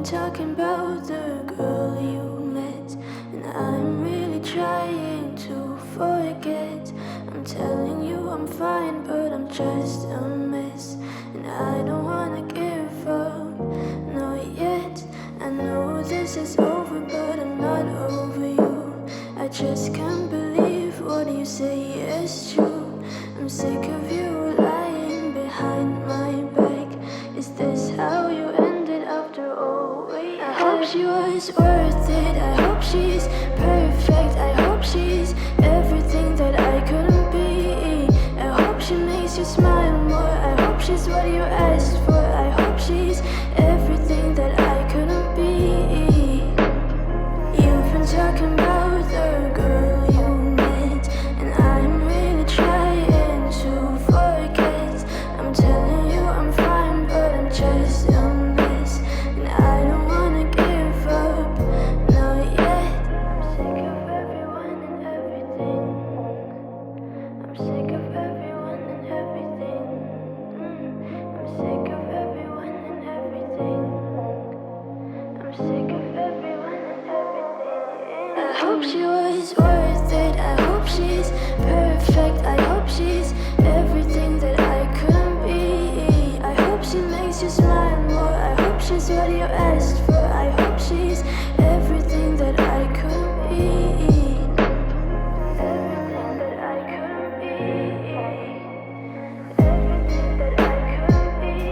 talking about the girl you met, and I'm really trying to forget. I'm telling you I'm fine, but I'm just a mess, and I don't wanna give up, not yet. I know this is over, but I'm not over you. I just can't believe what you say is true. I'm sick of you lying behind my back. Is this how you ended after all we had? I hope she was worth it. I hope she's perfect. I hope she's everything that I couldn't be. I hope she makes you smile more. I hope she's what you asked for. I hope she's everything that I couldn't be. You've been talking about the girl you met, and I'm really trying to forget. I'm telling you I'm fine, but I'm just a mess, and I don't wanna give up, not yet. I'm sick of everyone and everything. I'm sick of everyone and everything. I'm sick of everyone and everything. I'm sick of everyone and everything. I hope she was worth it. I hope she's perfect. I hope she's everything that I couldn't be. I hope she makes you smile more. I hope she's what you asked for. I hope she's everything that I couldn't be. Everything that I couldn't be. Everything that I couldn't be. Everything, everything that I couldn't be.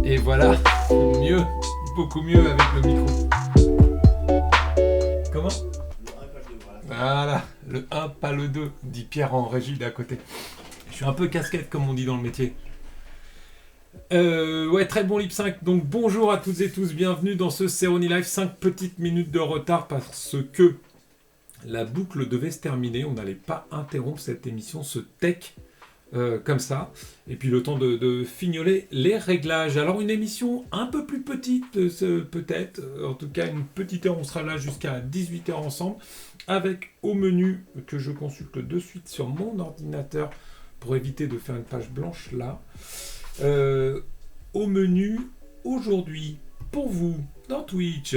Et voilà, mieux, beaucoup mieux avec le micro. Comment ? Voilà, le 1, pas le 2, dit Pierre en régie d'à côté. Je suis un peu casquette comme on dit dans le métier. Ouais, très bon lip sync. Donc bonjour à toutes et tous, bienvenue dans ce Cerroni Live. 5 petites minutes de retard parce que la boucle devait se terminer. On n'allait pas interrompre cette émission, ce tech. Comme ça, et puis le temps de fignoler les réglages. Alors une émission un peu plus petite peut-être, en tout cas une petite heure, on sera là jusqu'à 18h ensemble, avec au menu que je consulte de suite sur mon ordinateur pour éviter de faire une page blanche là. Au menu aujourd'hui, pour vous, dans Twitch,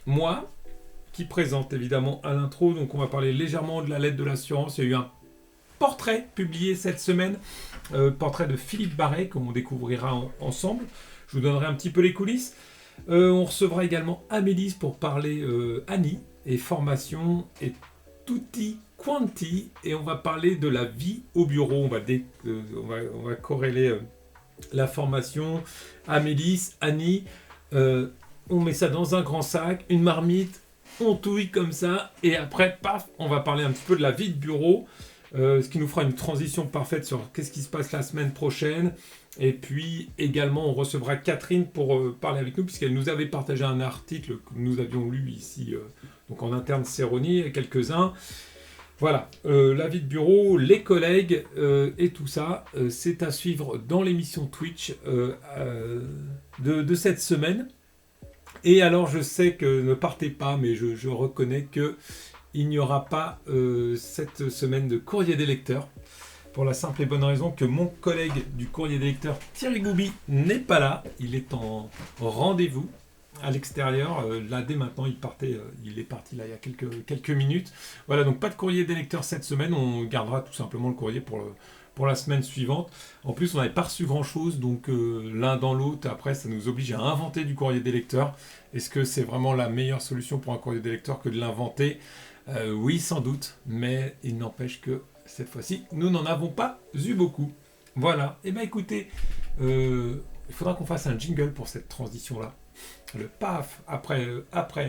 moi, qui présente évidemment à l'intro, donc on va parler légèrement de la lettre de l'assurance. Il y a eu un portrait publié cette semaine, portrait de Philippe Barret, qu'on découvrira ensemble. Je vous donnerai un petit peu les coulisses. On recevra également Amélis pour parler Annie et formation et tutti quanti, et on va parler de la vie au bureau. On va corréler la formation, Amélis, Annie. On met ça dans un grand sac, une marmite, on touille comme ça, et après, paf, on va parler un petit peu de la vie de bureau. Ce qui nous fera une transition parfaite sur qu'est-ce qui se passe la semaine prochaine. Et puis également, on recevra Catherine pour parler avec nous, puisqu'elle nous avait partagé un article que nous avions lu ici, donc en interne Cerroni, quelques-uns. Voilà, la vie de bureau, les collègues et tout ça, c'est à suivre dans l'émission Twitch de cette semaine. Et alors, je sais que ne partez pas, mais je reconnais que il n'y aura pas cette semaine de courrier des lecteurs, pour la simple et bonne raison que mon collègue du courrier des lecteurs, Thierry Goubi, n'est pas là. Il est en rendez-vous à l'extérieur. Là, dès maintenant, il est parti là, il y a quelques minutes. Voilà, donc pas de courrier des lecteurs cette semaine. On gardera tout simplement le courrier pour la semaine suivante. En plus, on n'avait pas reçu grand-chose, donc l'un dans l'autre, après, ça nous oblige à inventer du courrier des lecteurs. Est-ce que c'est vraiment la meilleure solution pour un courrier des lecteurs que de l'inventer ? Oui, sans doute, mais il n'empêche que cette fois-ci, nous n'en avons pas eu beaucoup. Voilà, et bien écoutez, il faudra qu'on fasse un jingle pour cette transition-là. le paf, après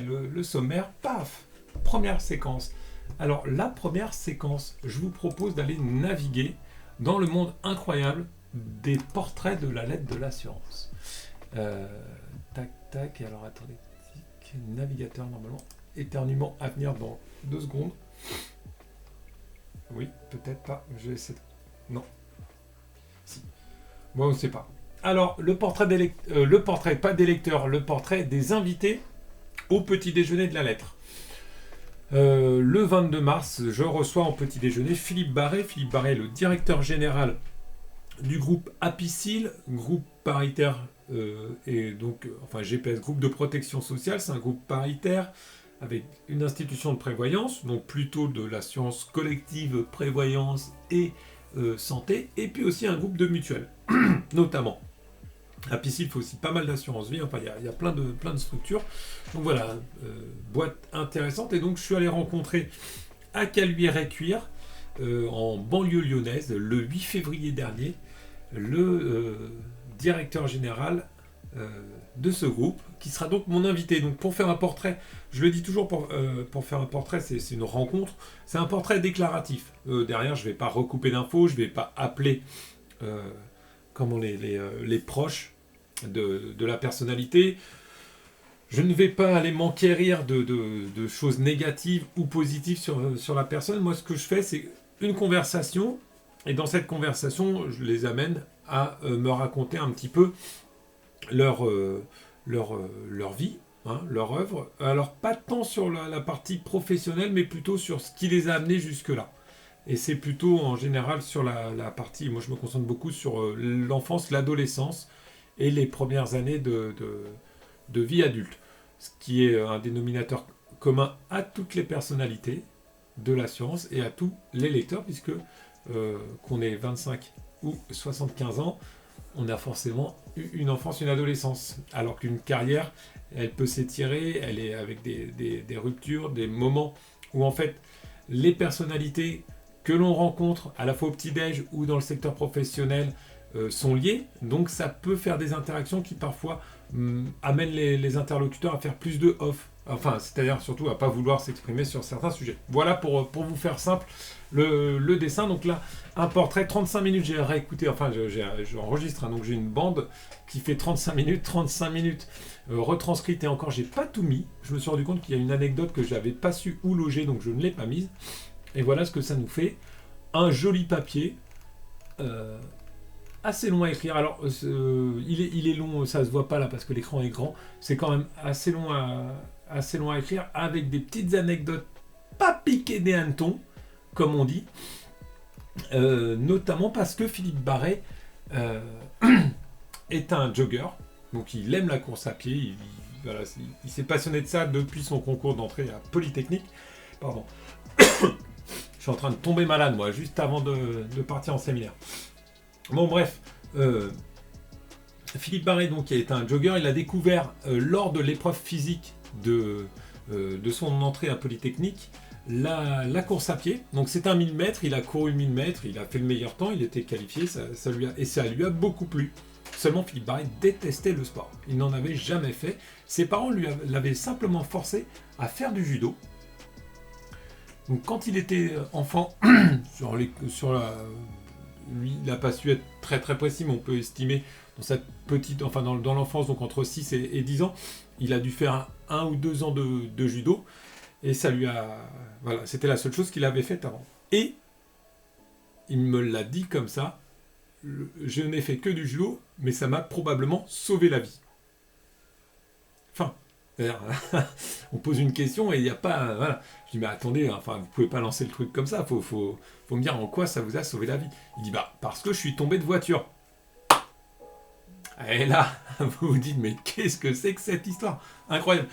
le sommaire, paf, première séquence. Alors la première séquence, je vous propose d'aller naviguer dans le monde incroyable des portraits de la lettre de l'assurance. Tac, tac, et alors attendez, navigateur normalement, éternuement à venir dans 2 secondes. Oui, peut-être pas, je vais essayer de... Non. Si. Bon, on ne sait pas. Alors, le portrait pas des lecteurs, le portrait des invités au petit déjeuner de la lettre. Le 22 mars, je reçois en petit déjeuner Philippe Barret. Philippe Barret est le directeur général du groupe Apicil, groupe paritaire et donc, GPS, groupe de protection sociale. C'est un groupe paritaire avec une institution de prévoyance, donc plutôt de l'assurance collective, prévoyance et santé, et puis aussi un groupe de mutuelles, notamment. Apicil fait aussi pas mal d'assurance vie, il y a plein de structures. Donc voilà, boîte intéressante. Et donc je suis allé rencontrer à Caluire-et-Cuire, en banlieue lyonnaise, le 8 février dernier, le directeur général de ce groupe, qui sera donc mon invité. Donc pour faire un portrait, je le dis toujours, pour faire un portrait, c'est une rencontre, c'est un portrait déclaratif. Derrière, je ne vais pas recouper d'infos, je ne vais pas appeler les proches de la personnalité. Je ne vais pas aller m'enquérir de choses négatives ou positives sur la personne. Moi, ce que je fais, c'est une conversation, et dans cette conversation, je les amène à me raconter un petit peu leur vie, hein, leur œuvre. Alors, pas tant sur la partie professionnelle, mais plutôt sur ce qui les a amenés jusque-là. Et c'est plutôt, en général, sur la partie... Moi, je me concentre beaucoup sur l'enfance, l'adolescence et les premières années de vie adulte. Ce qui est un dénominateur commun à toutes les personnalités de l'assurance et à tous les lecteurs, puisque qu'on ait 25 ou 75 ans, on a forcément eu une enfance, une adolescence. Alors qu'une carrière, elle peut s'étirer, elle est avec des ruptures, des moments où en fait les personnalités que l'on rencontre à la fois au petit-déj ou dans le secteur professionnel sont liées. Donc ça peut faire des interactions qui parfois amènent les interlocuteurs à faire plus de off. Enfin, c'est-à-dire surtout à pas vouloir s'exprimer sur certains sujets. Voilà pour vous faire simple le dessin. Donc là, un portrait, 35 minutes, j'ai réécouté, j'enregistre, hein, donc j'ai une bande qui fait 35 minutes retranscrite, et encore, j'ai pas tout mis. Je me suis rendu compte qu'il y a une anecdote que j'avais pas su où loger, donc je ne l'ai pas mise. Et voilà ce que ça nous fait. Un joli papier, assez long à écrire. Alors, il est long, ça se voit pas là parce que l'écran est grand. C'est quand même assez long à écrire, avec des petites anecdotes pas piquées des hannetons, comme on dit. Notamment parce que Philippe Barret est un jogger. Donc il aime la course à pied. Il s'est passionné de ça depuis son concours d'entrée à Polytechnique. Pardon. Je suis en train de tomber malade, moi, juste avant de partir en séminaire. Bon, bref. Philippe Barret, donc, qui est un jogger, il a découvert, lors de l'épreuve physique de son entrée à Polytechnique, la course à pied. Donc, c'est un 1000 mètres, il a couru 1000 mètres, il a fait le meilleur temps, il était qualifié, ça lui a beaucoup plu. Seulement, Philippe Barret détestait le sport. Il n'en avait jamais fait. Ses parents l'avaient simplement forcé à faire du judo. Donc quand il était enfant, lui il n'a pas su être très très précis, mais on peut estimer dans l'enfance, donc entre 6 et 10 ans, il a dû faire 1 ou 2 ans de judo, et ça lui a... Voilà, c'était la seule chose qu'il avait faite avant. Et il me l'a dit comme ça, je n'ai fait que du judo, mais ça m'a probablement sauvé la vie. Enfin... on pose une question et il n'y a pas... Voilà. Je dis, mais attendez, vous pouvez pas lancer le truc comme ça, faut me dire en quoi ça vous a sauvé la vie. Il dit, parce que je suis tombé de voiture. Et là, vous vous dites, mais qu'est-ce que c'est que cette histoire? Incroyable.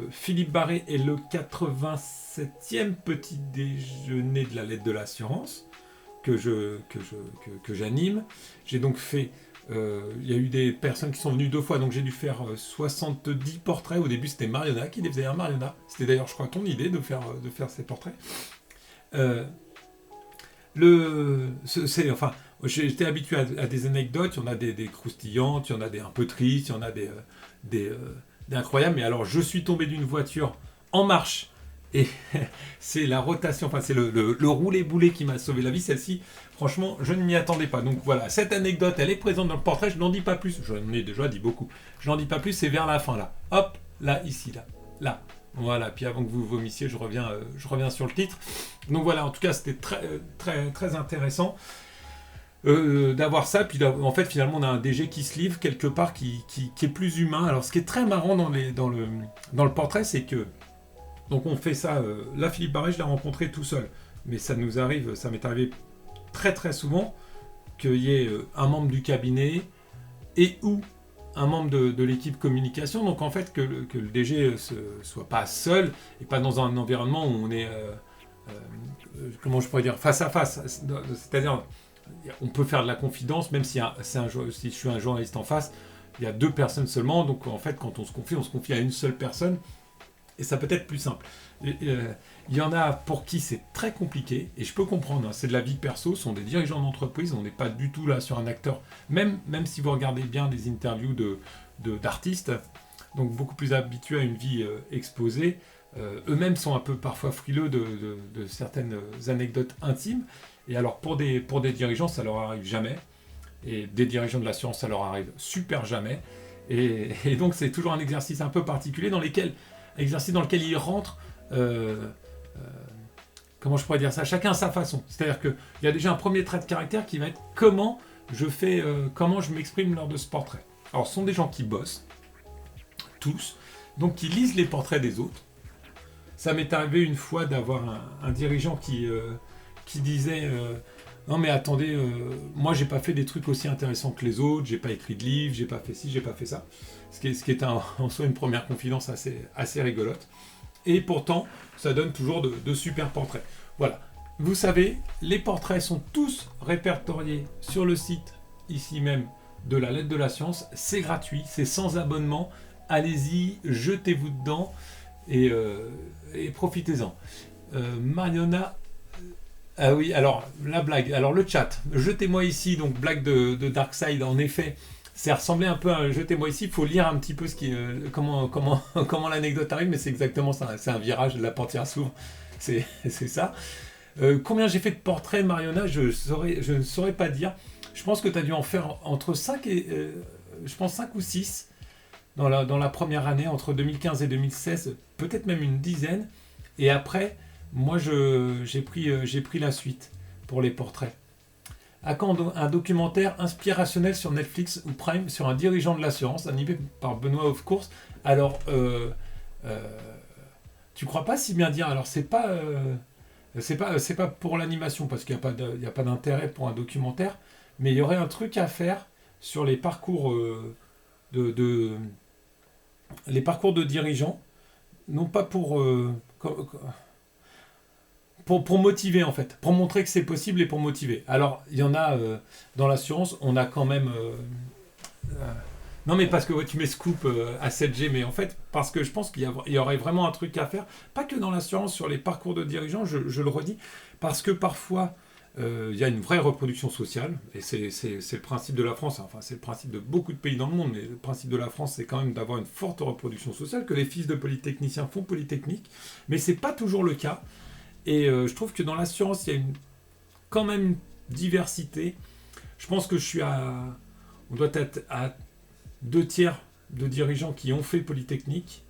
Philippe Barret est le 87e petit déjeuner de la lettre de l'assurance que j'anime. J'ai donc fait... Il y a eu des personnes qui sont venues 2 fois, donc j'ai dû faire 70 portraits. Au début, c'était Mariona qui les faisait. Mariona, c'était d'ailleurs, je crois, ton idée de faire ces portraits. Enfin, j'étais habitué à des anecdotes, il y en a des croustillantes, il y en a des un peu tristes, il y en a des incroyables, mais alors je suis tombé d'une voiture en marche, et c'est la rotation, enfin c'est le roulé-boulé qui m'a sauvé la vie, celle-ci, franchement, je ne m'y attendais pas. Donc voilà, cette anecdote, elle est présente dans le portrait, je n'en dis pas plus, j'en ai déjà dit beaucoup, je n'en dis pas plus, c'est vers la fin là, hop, là, ici, là. Voilà, puis avant que vous vomissiez, je reviens sur le titre. Donc voilà, en tout cas, c'était très, très intéressant d'avoir ça. Puis en fait, finalement, on a un DG qui se livre quelque part, qui est plus humain. Alors, ce qui est très marrant dans le portrait, c'est que, donc on fait ça, là, Philippe Barret, je l'ai rencontré tout seul. Mais ça m'est arrivé très, très souvent qu'il y ait un membre du cabinet et ou un membre de l'équipe communication, donc en fait que le DG soit pas seul et pas dans un environnement où on est comment je pourrais dire, face à face, c'est-à-dire on peut faire de la confidence même si je suis un journaliste en face, il y a 2 personnes seulement, donc en fait quand on se confie à une seule personne et ça peut être plus simple. Il y en a pour qui c'est très compliqué, et je peux comprendre, hein, c'est de la vie perso, ce sont des dirigeants d'entreprise, on n'est pas du tout là sur un acteur, même si vous regardez bien des interviews d'artistes, donc beaucoup plus habitués à une vie exposée, eux-mêmes sont un peu parfois frileux de certaines anecdotes intimes, et alors pour des dirigeants, ça leur arrive jamais, et des dirigeants de l'assurance, ça leur arrive super jamais, et donc c'est toujours un exercice un peu particulier dans lequel ils rentrent comment je pourrais dire ça, chacun à sa façon. C'est-à-dire qu'il y a déjà un premier trait de caractère qui va être comment je m'exprime lors de ce portrait. Alors ce sont des gens qui bossent, tous, donc qui lisent les portraits des autres. Ça m'est arrivé une fois d'avoir un dirigeant qui disait non mais attendez, moi j'ai pas fait des trucs aussi intéressants que les autres, j'ai pas écrit de livre, j'ai pas fait ci, j'ai pas fait ça. Ce qui est en soi une première confidence assez rigolote. Et pourtant, ça donne toujours de super portraits. Voilà. Vous savez, les portraits sont tous répertoriés sur le site, ici même, de la Lettre de la Science. C'est gratuit, c'est sans abonnement. Allez-y, jetez-vous dedans et profitez-en. Mariona... Ah oui, alors, la blague. Alors, le chat. Jetez-moi ici, donc blague de Darkside, en effet. Ça ressemblait un peu à jetez-moi ici, il faut lire un petit peu comment l'anecdote arrive, mais c'est exactement ça, c'est un virage, la portière s'ouvre, c'est ça. Combien j'ai fait de portraits, Mariona, je ne saurais pas dire. Je pense que tu as dû en faire entre 5 ou 6 dans la première année, entre 2015 et 2016, peut-être même une dizaine. Et après, moi j'ai pris la suite pour les portraits. À quand un documentaire inspirationnel sur Netflix ou Prime sur un dirigeant de l'assurance, animé par Benoît Of-Course. Alors, tu crois pas si bien dire. Alors, c'est pas pour l'animation, parce qu'il n'y a pas d'intérêt pour un documentaire, mais il y aurait un truc à faire sur les parcours les parcours de dirigeants, non pas pour motiver en fait, pour montrer que c'est possible et pour motiver. Alors, il y en a dans l'assurance, on a quand même... non mais parce que ouais, tu mets scoop à 7G, mais en fait, parce que je pense qu'il y aurait vraiment un truc à faire, pas que dans l'assurance, sur les parcours de dirigeants, je le redis, parce que parfois, il y a une vraie reproduction sociale, et c'est le principe de la France, enfin c'est le principe de beaucoup de pays dans le monde, mais le principe de la France, c'est quand même d'avoir une forte reproduction sociale, que les fils de polytechniciens font Polytechnique, mais c'est pas toujours le cas. Et je trouve que dans l'assurance, il y a quand même une diversité. Je pense que on doit être à 2/3 de dirigeants qui ont fait Polytechnique.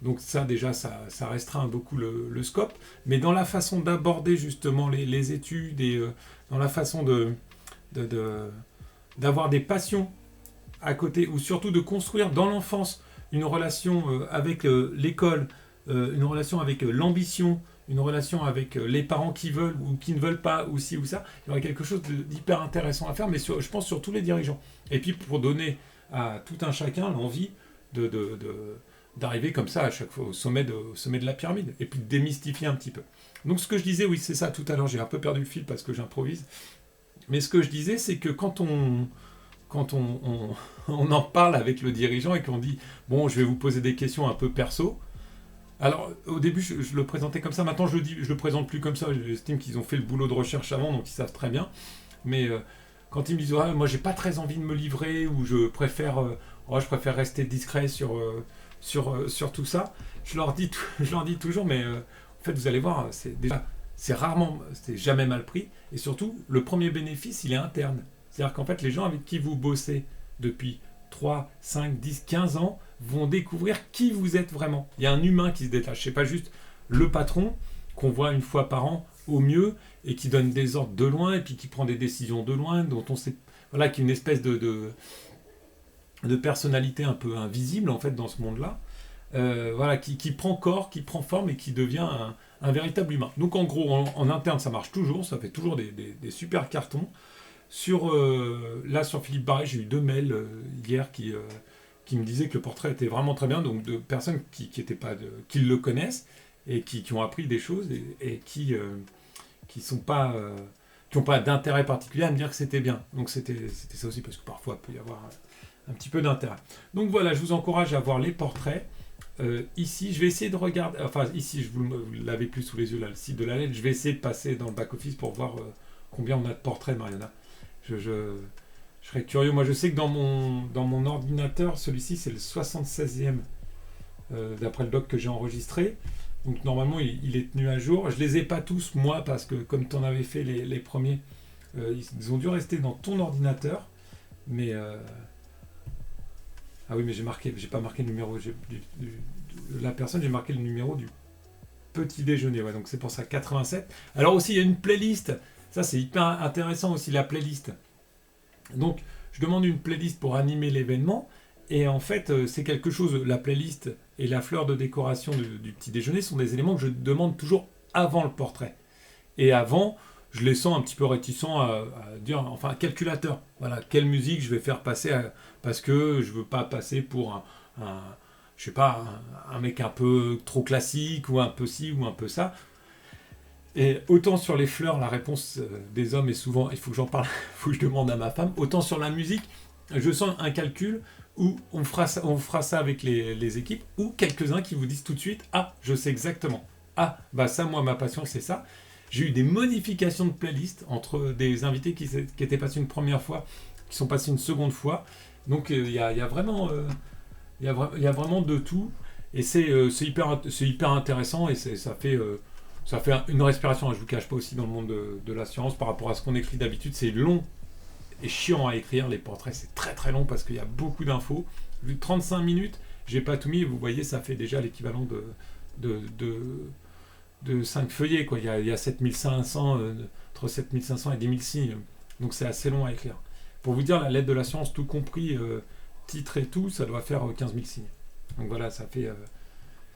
Donc ça, déjà, ça restreint beaucoup le scope. Mais dans la façon d'aborder justement les études et dans la façon d'avoir des passions à côté, ou surtout de construire dans l'enfance une relation avec l'école, une relation avec l'ambition, une relation avec les parents qui veulent ou qui ne veulent pas, ou ci ou ça, il y aurait quelque chose d'hyper intéressant à faire, mais je pense sur tous les dirigeants. Et puis pour donner à tout un chacun l'envie d'arriver comme ça à chaque fois au sommet de la pyramide, et puis de démystifier un petit peu. Donc ce que je disais, oui c'est ça, tout à l'heure j'ai un peu perdu le fil parce que j'improvise, mais ce que je disais c'est que quand on en parle avec le dirigeant et qu'on dit bon je vais vous poser des questions un peu perso, Alors, au début, je le présentais comme ça. Maintenant, je le présente plus comme ça. J'estime qu'ils ont fait le boulot de recherche avant, donc ils savent très bien. Mais quand ils me disent, moi, j'ai pas très envie de me livrer, ou je préfère rester discret sur tout ça, je leur dis toujours, mais en fait, vous allez voir, c'est jamais mal pris. Et surtout, le premier bénéfice, il est interne. C'est-à-dire qu'en fait, les gens avec qui vous bossez depuis 3, 5, 10, 15 ans vont découvrir qui vous êtes vraiment. Il y a un humain qui se détache. C'est pas juste le patron qu'on voit une fois par an au mieux et qui donne des ordres de loin et puis qui prend des décisions de loin, dont on sait, voilà, qui est une espèce de personnalité un peu invisible en fait dans ce monde-là. Voilà, qui prend corps, qui prend forme et qui devient un véritable humain. Donc en gros, en interne, ça marche toujours, ça fait toujours des super cartons. Sur Philippe Barret, j'ai eu 2 mails hier qui me disaient que le portrait était vraiment très bien, donc de personnes qui le connaissent et qui ont appris des choses et qui n'ont pas d'intérêt particulier à me dire que c'était bien. Donc c'était ça aussi, parce que parfois il peut y avoir un petit peu d'intérêt. Donc voilà, je vous encourage à voir les portraits. Ici, je vais essayer de regarder, enfin ici, vous l'avez plus sous les yeux là, le site de la lettre, je vais essayer de passer dans le back-office pour voir combien on a de portraits, Mariana. Je serais curieux. Moi, je sais que dans mon ordinateur, celui-ci, c'est le 76e, d'après le doc que j'ai enregistré. Donc, normalement, il est tenu à jour. Je ne les ai pas tous, moi, parce que comme tu en avais fait les premiers, ils ont dû rester dans ton ordinateur. Mais... Ah oui, mais j'ai pas marqué le numéro de la personne, j'ai marqué le numéro du petit déjeuner. Ouais, donc, c'est pour ça, 87. Alors aussi, il y a une playlist. Ça, c'est hyper intéressant aussi, la playlist. Donc, je demande une playlist pour animer l'événement. Et en fait, c'est quelque chose, la playlist et la fleur de décoration du petit déjeuner sont des éléments que je demande toujours avant le portrait. Et avant, je les sens un petit peu réticents à dire, enfin, calculateur. Voilà, quelle musique je vais faire passer, parce que je ne veux pas passer pour je sais pas, un mec un peu trop classique, ou un peu ci, ou un peu ça. Et autant sur les fleurs, la réponse des hommes est souvent, il faut que j'en parle, il faut que je demande à ma femme. Autant sur la musique, je sens un calcul où on fera ça avec les équipes, ou quelques-uns qui vous disent tout de suite, ah, je sais exactement. Ah, bah ça, moi, ma passion, c'est ça. J'ai eu des modifications de playlist entre des invités qui étaient passés une première fois, qui sont passés une seconde fois. Donc il y a vraiment de tout. Et c'est hyper intéressant, et ça fait une respiration. Je ne vous cache pas aussi dans le monde de l'assurance par rapport à ce qu'on écrit d'habitude. C'est long et chiant à écrire. Les portraits, c'est très très long parce qu'il y a beaucoup d'infos. Vu 35 minutes, j'ai pas tout mis. Et vous voyez, ça fait déjà l'équivalent de 5 feuillets, quoi. Il y a 7500, entre 7500 et 10 000 signes. Donc c'est assez long à écrire. Pour vous dire, la lettre de l'assurance, tout compris, titre et tout, ça doit faire 15 000 signes. Donc voilà, ça fait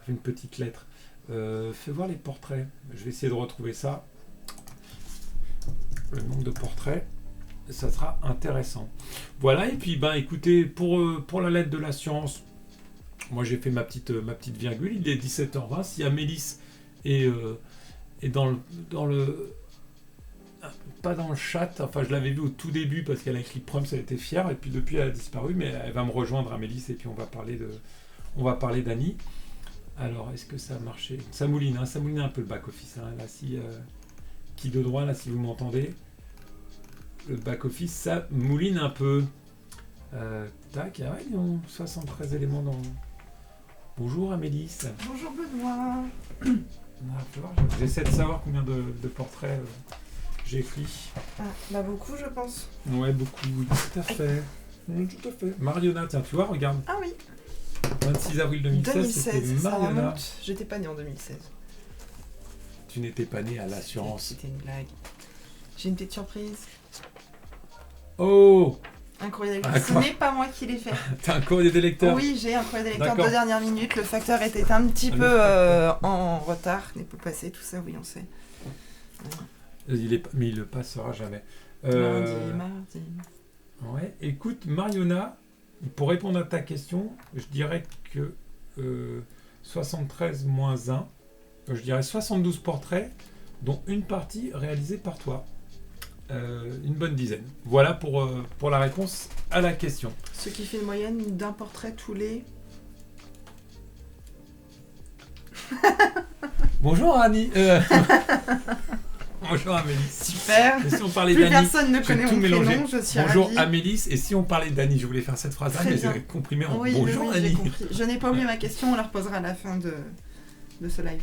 une petite lettre. Fais voir les portraits. Je vais essayer de retrouver ça. Le nombre de portraits. Ça sera intéressant. Voilà, et puis écoutez, pour la lettre de l'assurance, moi j'ai fait ma petite virgule. Il est 17h20. Si Amélis est dans le pas dans le chat, enfin je l'avais vu au tout début parce qu'elle a écrit Prums, elle était fière, et puis depuis elle a disparu, mais elle va me rejoindre, Amélis, et puis on va parler d'Annie. Alors, est-ce que ça a marché ? Ça mouline un peu le back-office. Là, qui de droit, là, si vous m'entendez. Le back-office, ça mouline un peu. Tac, ah ouais, ils ont 73 éléments dans... Bonjour Amélis. Bonjour Benoît. J'essaie de savoir combien de portraits j'ai écrit. Ah, beaucoup, je pense. Ouais, beaucoup, tout à fait. Tout à fait. Mariona, tiens, tu vois, regarde. Ah oui. 26 avril 2016, c'était Mariona. J'étais pas née en 2016. Tu n'étais pas née à l'assurance. C'était une blague. J'ai une petite surprise. Oh, un courrier des lecteurs. Ce n'est pas moi qui l'ai fait. T'as un courrier des lecteurs ? Oui, j'ai un courrier des lecteurs de dernière minute. Le facteur était un petit peu en retard. N'est pas passé, tout ça, oui, on sait. Mais il le passera jamais. Mardi. Ouais, écoute, Mariona, pour répondre à ta question, je dirais que 73 moins 1, je dirais 72 portraits, dont une partie réalisée par toi. Une bonne dizaine. Voilà pour la réponse à la question. Ce qui fait une moyenne d'un portrait tous les... Bonjour Annie. Bonjour Amélie. Super. Et si on parlait Plus d'Annie, personne ne j'ai connaît tout mon mélangé. prénom, je suis Bonjour ravie. Amélie. Et si on parlait d'Annie, je voulais faire cette phrase-là, Très mais bien. j'ai comprimé en Oui, bonjour oui, j'ai Annie. compris. Je n'ai pas oublié ma question, on la reposera à la fin de ce live.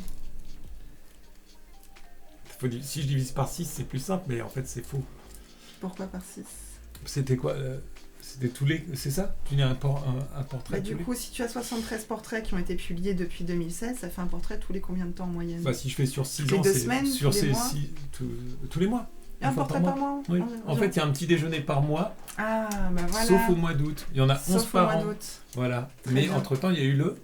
Si je divise par 6, c'est plus simple, mais en fait c'est faux. Pourquoi par 6? C'était quoi C'était tous les... C'est ça? Tu dis un portrait Du tous les... coup, si tu as 73 portraits qui ont été publiés depuis 2016, ça fait un portrait tous les combien de temps en moyenne? Bah, si je fais sur 6 Toutes les ans, 2 c'est semaines, sur tous les ces mois 6... Tous les mois. Et un Une fois portrait par mois? Oui. En fait, il y a un petit déjeuner par mois, Ah, bah voilà. sauf au mois d'août. Il y en a 11 Sauf au par mois an. d'août. Voilà. Très Mais bien. entre-temps, il y a eu le...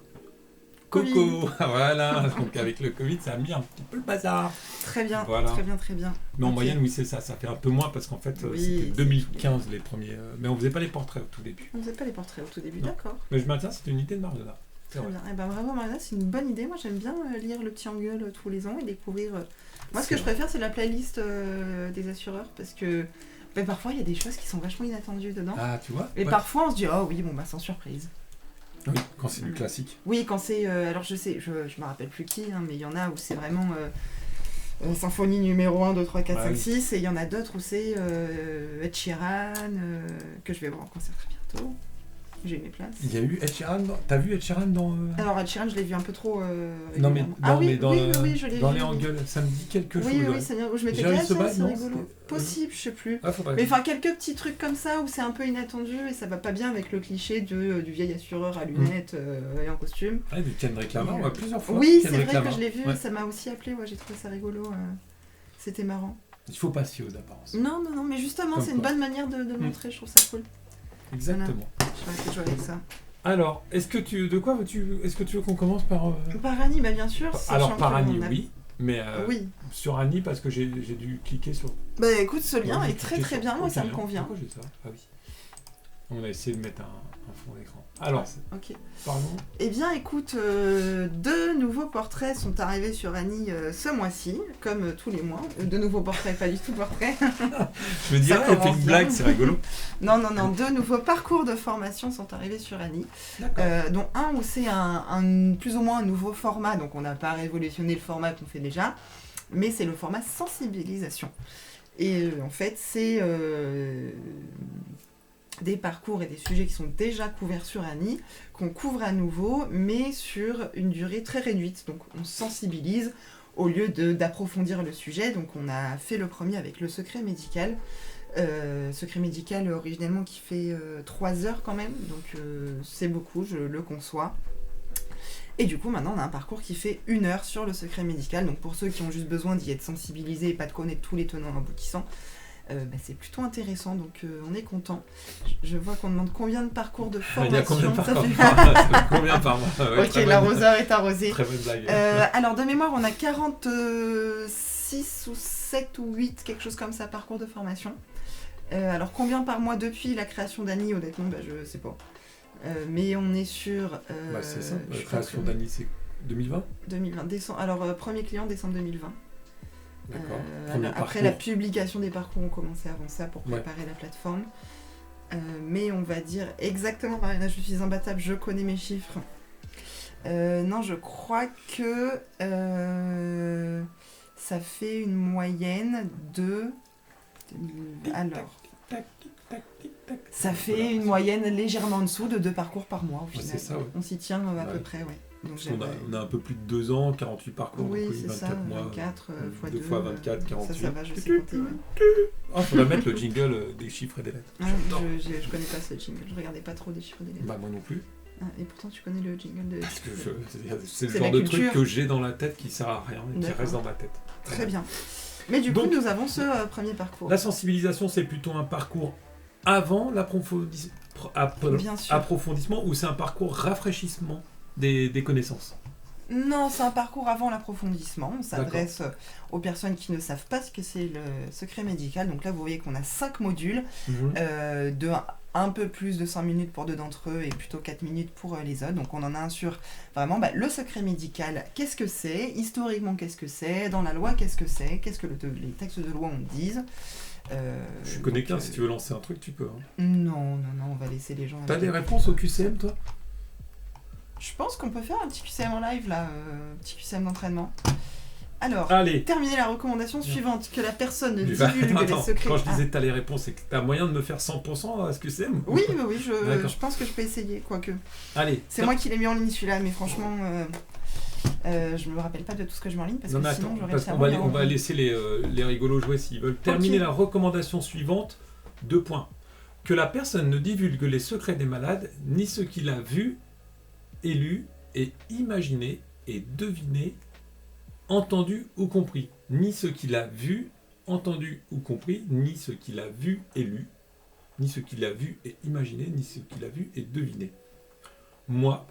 Covid. Coco. Voilà. Donc avec le Covid, ça a mis un petit peu le bazar. Très bien, Voilà. très bien, très bien. Mais en Ok. moyenne, oui, c'est ça. Ça fait un peu moins parce qu'en fait, Oui, c'était c'est 2015 les premiers... Mais on faisait pas les portraits au tout début. On ne faisait pas les portraits au tout début, Non. d'accord. Mais je maintiens, c'était une idée de Marjana. C'est Très vrai. bien. Eh ben, bravo Mariana, c'est une bonne idée. Moi j'aime bien lire le petit en gueule tous les ans et découvrir. Moi ce que je préfère c'est la playlist des assureurs parce que parfois il y a des choses qui sont vachement inattendues dedans. Ah, tu vois? Et Ouais. parfois on se dit oh oui bon bah sans surprise. Oui, quand c'est du classique. Oui quand c'est alors je sais je me rappelle plus qui hein, mais il y en a où c'est vraiment symphonie numéro 1, 2, 3, 4, Bah 5, oui. 6 et il y en a d'autres où c'est Ed Sheeran que je vais voir en concert très bientôt. J'ai eu mes places. Il y a eu Ed Sheeran. T'as vu Ed Sheeran dans... Alors Ed Sheeran je l'ai vu un peu trop. Non, mais, régulièrement. Ah oui, dans, oui, oui, je l'ai dans vu. les engueules, ça me dit quelque chose. Oui, ouais. oui, c'est bien. Je m'étais Jerry dit, ah, ça, Sobal, c'est non, rigolo. c'était- Possible, je sais plus. Ah, faudrait... Mais enfin, quelques petits trucs comme ça où c'est un peu inattendu et ça va pas bien avec le cliché du vieil assureur à lunettes et en costume. Ah, du Kendrick Lamar, Et, ouais, plusieurs fois. Oui, c'est Kendrick vrai Lamar. que je l'ai vu, Ouais. ça m'a aussi appelé, ouais, j'ai trouvé ça rigolo. C'était marrant. Il faut pas se fier aux apparences. Non, non, non, mais justement, Comme c'est une quoi. bonne manière de montrer, je trouve ça cool. Exactement. Je vais arrêter de jouer avec ça. Alors, est-ce que tu veux qu'on commence par... Par Annie, bah bien sûr. Alors, sachant par que Annie, on a- oui. Mais Oui. sur Annie, parce que j'ai dû cliquer sur... Bah écoute, ce lien Ouais, j'ai est très cliqué très sur bien, moi aucun ça me lien. convient. Pourquoi j'ai ça? Ah oui. On a essayé de mettre un fond d'écran. Alors, Ok. pardon. Eh bien, écoute, 2 nouveaux portraits sont arrivés sur Annie ce mois-ci, comme tous les mois. 2 nouveaux portraits, pas du tout portraits. Je me dis, Ça ah, elle fait commence une bien. blague, c'est rigolo. Non, non, non, 2 nouveaux parcours de formation sont arrivés sur Annie, D'accord. dont un où c'est plus ou moins un nouveau format, donc on n'a pas révolutionné le format qu'on fait déjà, mais c'est le format sensibilisation. Et en fait, c'est des parcours et des sujets qui sont déjà couverts sur Annie, qu'on couvre à nouveau, mais sur une durée très réduite. Donc on sensibilise au lieu d'approfondir le sujet. Donc on a fait le premier avec le secret médical. Secret médical originellement qui fait 3 heures quand même, donc c'est beaucoup, je le conçois. Et du coup maintenant on a un parcours qui fait 1 heure sur le secret médical, donc pour ceux qui ont juste besoin d'y être sensibilisés et pas de connaître tous les tenants aboutissants, c'est plutôt intéressant, donc on est content. Je vois qu'on demande combien de parcours de Il y a formation. combien par ça mois? fait- Combien par mois? Ouais, Ok, très bonne- l'arroseur est arrosé. Très bonne blague. Alors de mémoire on a 46 ou 7 ou 8, quelque chose comme ça, parcours de formation. Alors combien par mois depuis la création d'Annie, honnêtement, je sais pas. Mais on est sur... Bah, c'est ça, je la crois création que d'Annie, c'est 2020? 2020. Alors premier client décembre 2020. D'accord. Premier Après la parcours. publication des parcours, on commençait avant ça pour Ouais. préparer la plateforme. Mais on va dire exactement, Mariana, je suis imbattable, je connais mes chiffres. Non, je crois que ça fait une moyenne de... Alors, Tac, tic, tac, tic, tac. ça fait Voilà. une moyenne légèrement en dessous de 2 parcours par mois au Ouais, final. c'est ça, ouais. On s'y tient à peu Ouais. près, ouais. Donc Parce qu'on on a un peu plus de 2 ans, 48 parcours, oui, donc c'est 24 ça, mois. 24 fois 2 2. fois 24, 48. Ça va, je sais compter, ouais. Ah, faudra mettre le jingle des chiffres et des lettres. Ah, J'adore. je connais pas ce jingle, je regardais pas trop des chiffres des lettres. Bah, moi non plus. Ah, et pourtant tu connais le jingle de... Parce que c'est le C'est genre la de culture. truc que j'ai dans la tête qui sert à rien et qui D'accord. reste dans ma tête. Très bien. Mais du Donc, coup, nous avons ce premier parcours. La sensibilisation, c'est plutôt un parcours avant Bien sûr. approfondissement ou c'est un parcours rafraîchissement des connaissances? Non, c'est un parcours avant l'approfondissement. On s'adresse aux personnes qui ne savent pas ce que c'est le secret médical. Donc là, vous voyez qu'on a 5 modules, de un peu plus de 5 minutes pour 2 d'entre eux et plutôt 4 minutes pour les autres. Donc on en a un sur vraiment le secret médical, qu'est-ce que c'est, historiquement qu'est-ce que c'est, dans la loi qu'est-ce que c'est, qu'est-ce que les textes de loi en disent. Je connais donc, qu'un, si tu veux lancer un truc, tu peux. Hein. Non, on va laisser les gens... T'as avec des réponses au QCM, toi? Je pense qu'on peut faire un petit QCM en live là, petit QCM d'entraînement. Alors, Allez. terminer la recommandation suivante, que la personne ne Attends, divulgue les secrets. quand je disais t'as les réponses, c'est que t'as moyen de me faire 100% à ce que c'est Oui, D'accord. je pense que je peux essayer, quoique. Allez. C'est moi qui l'ai mis en ligne celui-là, mais franchement, je me rappelle pas de tout ce que je mets en ligne parce Non, que mais sinon attends, j'aurais parce été qu'on va, avant on va laisser les rigolos jouer s'ils veulent. Terminer Ok. la recommandation suivante, 2 points. Que la personne ne divulgue les secrets des malades, ni ce qu'il a vu, et lu, et imaginé, et deviné, entendu ou compris. Ni ce qu'il a vu, entendu ou compris, ni ce qu'il a vu et lu, ni ce qu'il a vu et imaginé, ni ce qu'il a vu et deviné. Moi,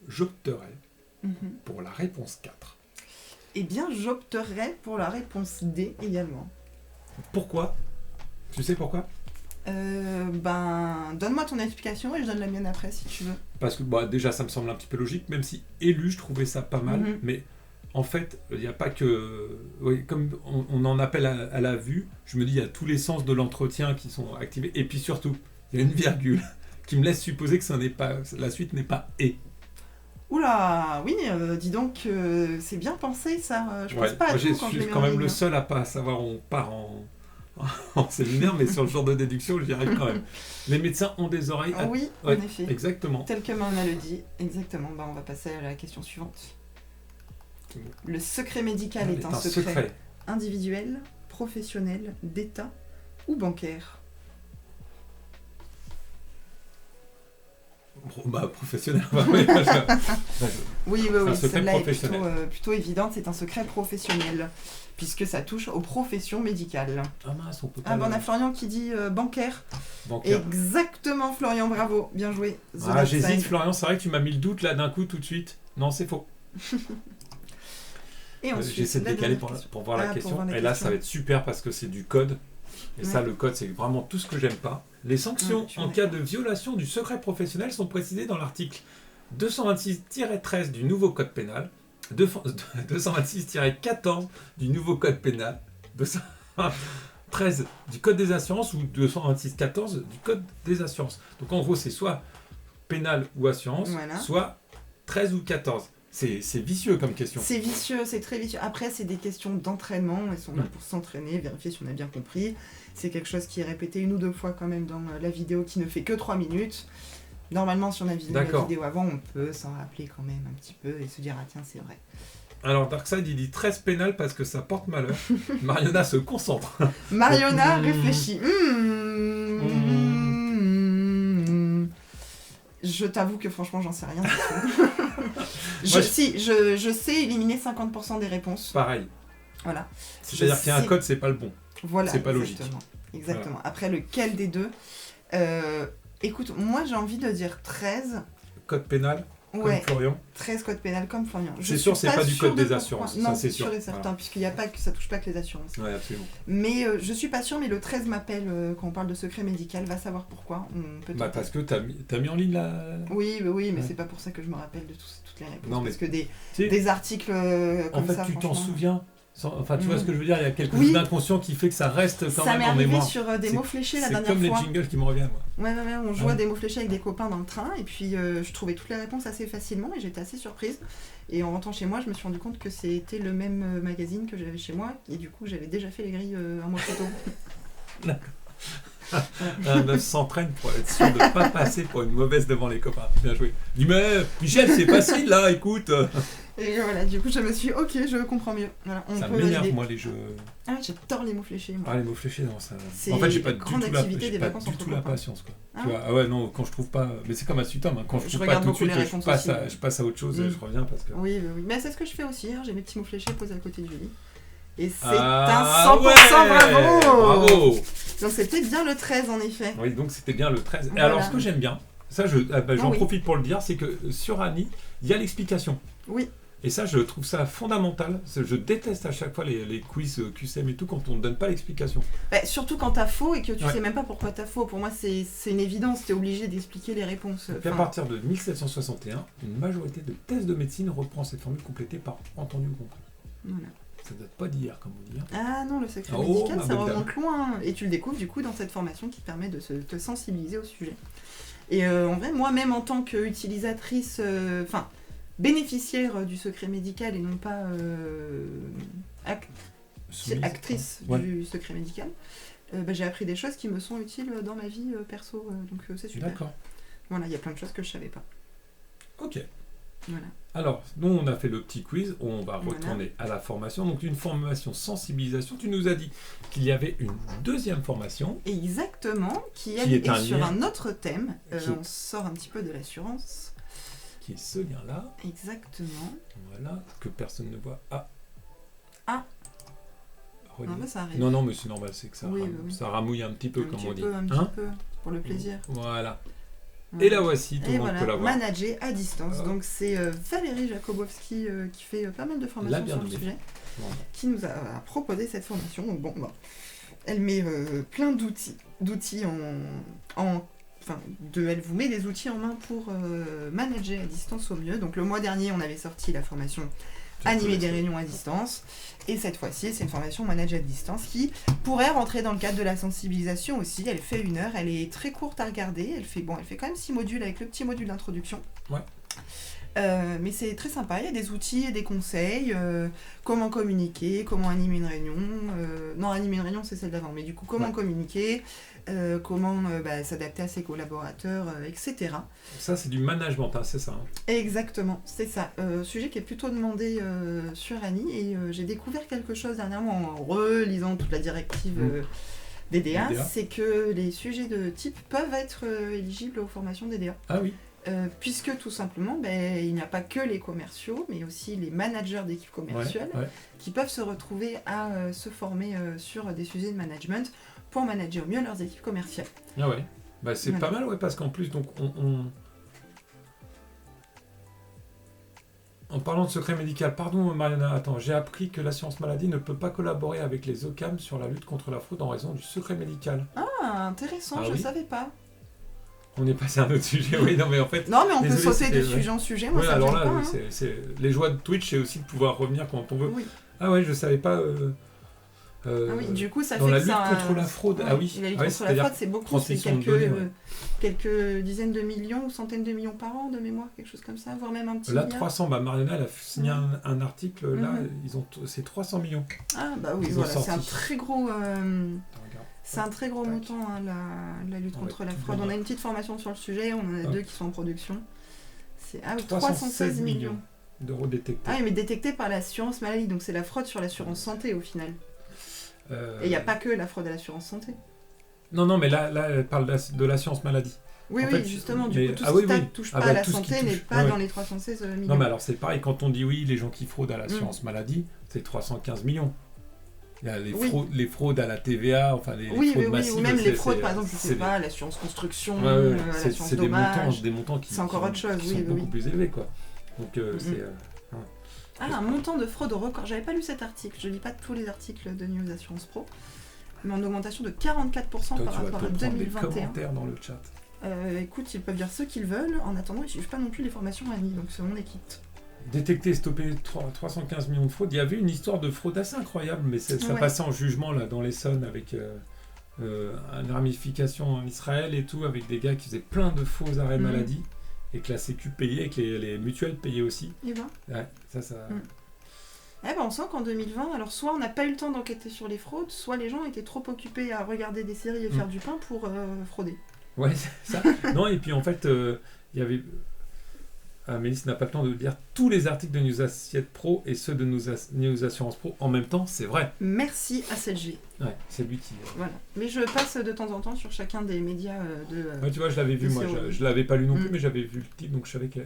j'opterais pour la réponse 4. Eh bien, j'opterais pour la réponse D également. Pourquoi ? Tu sais pourquoi ? Donne-moi ton explication et je donne la mienne après si tu veux. Parce que déjà ça me semble un petit peu logique, même si élu je trouvais ça pas mal, mais en fait il n'y a pas que... Oui, comme on en appelle à la vue, je me dis il y a tous les sens de l'entretien qui sont activés, et puis surtout il y a une virgule qui me laisse supposer que la suite n'est pas « et ». Oula, oui, dis donc, c'est bien pensé ça. Je pense pas à moi, tout je quand je suis les mets quand en même ligne. le seul à pas savoir où on part en séminaire, mais sur le genre de déduction j'y arrive quand même. Les médecins ont des oreilles... Ah oui, Ouais, en effet. Exactement. Tel que Mama le dit, exactement. On va passer à la question suivante. Le secret médical est un secret individuel, professionnel, d'État ou bancaire? Professionnel. Oui, un secret celle-là est professionnel. plutôt évidente, c'est un secret professionnel, puisque ça touche aux professions médicales. Ah mince, on peut pas... Ah on a Florian qui dit bancaire. bancaire. Exactement Florian, bravo, bien joué. The Left J'hésite Side. Florian, c'est vrai que tu m'as mis le doute là d'un coup tout de suite. Non, c'est faux. Et ensuite, J'essaie de la décaler dernière question. pour voir la Ah, pour question. voir la Et là, question. ça va être super parce que c'est du code. Et ça, Ouais. le code, c'est vraiment tout ce que j'aime pas. Les sanctions Ouais, je suis en cas de violation du secret professionnel sont précisées dans l'article 226-13 du nouveau code pénal, 226-14 du nouveau code pénal, 213 du code des assurances ou 226-14 du code des assurances. Donc en gros, c'est soit pénal ou assurance, Voilà. soit 13 ou 14. C'est vicieux comme question. C'est vicieux, c'est très vicieux. Après, c'est des questions d'entraînement. Elles sont là pour s'entraîner, vérifier si on a bien compris. C'est quelque chose qui est répété 1 ou 2 fois quand même dans la vidéo qui ne fait que 3 minutes. Normalement, si on a vu la D'accord. vidéo avant, on peut s'en rappeler quand même un petit peu et se dire « Ah tiens, c'est vrai ». Alors Darkseid, il dit 13 pénal parce que ça porte malheur. Mariona se concentre. Mariona Mmh. réfléchit. Je t'avoue que franchement, j'en sais rien. Moi, je sais éliminer 50% des réponses. Pareil. Voilà. C'est-à-dire Je qu'il y a un sais. code, c'est pas le bon. Voilà, C'est pas logique. Exactement. Après, lequel des deux Écoute, moi j'ai envie de dire 13. Code pénal, Ouais, comme Florian. 13 code pénal comme Florian. Je C'est sûr, suis c'est pas du sûre code de des pourquoi. assurances, Non, ça, c'est sûr sûr. et certain, Voilà. puisqu'il y a pas que ça touche pas que les assurances. Ouais, absolument. Mais je suis pas sûre, mais le 13 m'appelle quand on parle de secret médical, va savoir pourquoi. On peut tenter. Parce que t'as mis en ligne la... Oui, mais Ouais. c'est pas pour ça que je me rappelle de toutes les réponses. Non, mais- Parce que des Tu sais, articles en comme fait, ça, tu t'en franchement. souviens. Enfin, tu vois ce que je veux dire, il y a quelque Oui. chose d'inconscient qui fait que ça reste quand Ça même m'est en arrivé mémoire. sur des C'est- mots fléchés la C'est dernière comme les fois. jingles qui me reviennent, moi. Ouais, on jouait Ouais. à des mots fléchés avec des copains dans le train et puis je trouvais toutes les réponses assez facilement et j'étais assez surprise. Et en rentrant chez moi, je me suis rendu compte que c'était le même magazine que j'avais chez moi et du coup j'avais déjà fait les grilles un mois plus tôt. Un œuf s'entraîne pour être sûr de ne pas passer pour une mauvaise devant les copains. Bien joué. Dis mais Michel, c'est facile là, écoute. Et voilà, du coup je me suis dit, ok, je comprends mieux. Voilà, on Ça peut m'énerve valider. moi les jeux. Ah, j'adore les mots fléchés. Moi. Ah les mots fléchés, non ça. C'est En fait, j'ai la pas du grande tout activité des pas vacances du entre tout la copains. patience quoi. Ah Tu vois, ah ouais non, quand je trouve pas, mais c'est comme à Sutom, hein. Quand je Je trouve pas regarde tout de beaucoup suite, les je réponses passe, aussi. je passe à autre chose et je reviens parce que. Oui. Mais c'est ce que je fais aussi. J'ai mes petits mots fléchés posés à côté du lit. Et c'est Ah, un 100%, ouais, bravo. Bravo. Donc c'était bien le 13 en effet. Oui, donc c'était bien le 13. Et Voilà. alors ce que j'aime bien, ça j'en oui. profite pour le dire, c'est que sur Annie, il y a l'explication. Oui. Et ça, je trouve ça fondamental. Je déteste à chaque fois les quiz QCM et tout quand on ne donne pas l'explication. Bah, surtout quand t'as faux et que tu Ouais. sais même pas pourquoi t'as faux. Pour moi, c'est une évidence. T'es obligé d'expliquer les réponses. Donc, à partir de 1761, une majorité de thèses de médecine reprend cette formule complétée par entendu ou compris. Voilà. Ça date pas d'hier, comme on dit. Hein. Ah non, le secret Oh, médical, ma ça belle remonte loin. Et tu le découvres du coup dans cette formation qui te permet de te sensibiliser au sujet. Et en vrai, moi-même en tant qu'utilisatrice, bénéficiaire du secret médical et non pas actrice du secret médical, j'ai appris des choses qui me sont utiles dans ma vie perso, donc c'est super. D'accord. Voilà, il y a plein de choses que je savais pas. Ok. Voilà. Alors, nous, on a fait le petit quiz. On va retourner à la formation. Donc, une formation sensibilisation. Tu nous as dit qu'il y avait une deuxième formation. Exactement, qui est sur un autre thème. On sort un petit peu de l'assurance. Qui est ce lien-là. Exactement. Voilà, que personne ne voit. Ah. Non, mais ça arrive. Non, mais c'est normal, c'est que ça, Oui. ça ramouille un petit peu, comme on dit. Un petit peu, pour le plaisir. Voilà. Et la voici, tout le monde peut la voir. Manager à distance. Donc c'est Valérie Jakobowski qui fait pas mal de formations sur le sujet, qui nous a proposé cette formation. Donc elle met plein d'outils elle vous met des outils en main pour manager à distance au mieux. Donc le mois dernier, on avait sorti la formation animer des réunions à distance. Et cette fois-ci, c'est une formation manager à distance qui pourrait rentrer dans le cadre de la sensibilisation aussi. Elle fait 1 heure, elle est très courte à regarder. Elle fait quand même 6 modules avec le petit module d'introduction. Ouais. Mais c'est très sympa, il y a des outils et des conseils, comment communiquer, comment animer une réunion. Non, animer une réunion, c'est celle d'avant, mais du coup, comment communiquer, comment s'adapter à ses collaborateurs, etc. Ça, c'est du management, hein, c'est ça. Exactement, c'est ça. Sujet qui est plutôt demandé sur Annie, et j'ai découvert quelque chose dernièrement en relisant toute la directive DDA, c'est que les sujets de type peuvent être éligibles aux formations DDA. Ah oui. Puisque tout simplement, il n'y a pas que les commerciaux, mais aussi les managers d'équipes commerciales qui peuvent se retrouver à se former sur des sujets de management pour manager mieux leurs équipes commerciales. Ah ouais, c'est pas mal, parce qu'en plus, donc en parlant de secret médical, pardon Mariana, attends, j'ai appris que l'assurance maladie ne peut pas collaborer avec les OCAM sur la lutte contre la fraude en raison du secret médical. Ah, intéressant, je savais pas. On est passé à un autre sujet, oui, non mais en fait... Non mais on peut sauter de sujet en sujet, moi ça alors me là, pas. C'est les joies de Twitch, c'est aussi de pouvoir revenir quand on veut. Oui. Ah ouais, je savais pas... du coup ça dans fait la que lutte ça... contre la fraude, La lutte contre la fraude, c'est beaucoup, c'est quelques dizaines de millions ou centaines de millions par an de mémoire, quelque chose comme ça, voire même un petit là, milliard. 300, Mariana, elle a signé un article, là, c'est 300 millions. Ah bah oui, voilà, c'est un très gros... C'est un très gros montant, hein, la lutte contre la fraude. On a une petite formation sur le sujet, on en a 2 qui sont en production. C'est 316 millions d'euros détectés. Ah oui, mais détectés par l'assurance maladie, donc c'est la fraude sur l'assurance santé au final. Et il n'y a pas que la fraude à l'assurance santé. Non, mais là elle parle de l'assurance maladie. Oui, justement, du coup, tout ce qui touche pas à la santé n'est pas dans les 316 millions. Non, mais alors c'est pareil, quand on dit les gens qui fraudent à l'assurance maladie, c'est 315 millions. Il y a les fraudes à la TVA, enfin les fraudes massives. Ou même les fraudes, par exemple, je sais pas, l'assurance construction, l'assurance dommage. C'est des montants qui c'est encore autre chose, sont beaucoup plus élevés, quoi. Donc c'est... un montant de fraude au record. J'avais pas lu cet article, je lis pas tous les articles de News Assurance Pro, mais en augmentation de 44% par rapport à 2021. Des commentaires dans le chat. Écoute, ils peuvent dire ce qu'ils veulent, en attendant, ils suivent pas non plus les formations Annie, donc c'est mon équipe. Détecter et stopper 315 millions de fraudes. Il y avait une histoire de fraude assez incroyable, mais ça passait en jugement là, dans l'Essonne avec une ramification en Israël et tout, avec des gars qui faisaient plein de faux arrêts de maladie et que la Sécu payait et que les mutuelles payaient aussi. Et ben. Ouais, ça... on sent qu'en 2020, alors soit on n'a pas eu le temps d'enquêter sur les fraudes, soit les gens étaient trop occupés à regarder des séries et faire du pain pour frauder. Ouais, c'est ça. Non, et puis en fait, il y avait... Mélisse n'a pas le temps de lire tous les articles de News Assiette Pro et ceux de News Assurance Pro en même temps, c'est vrai. Merci à CLG. Ouais, c'est lui qui... Voilà. Mais je passe de temps en temps sur chacun des médias de... tu vois, je l'avais vu, moi, je l'avais pas lu non plus, mais j'avais vu le titre, donc je savais que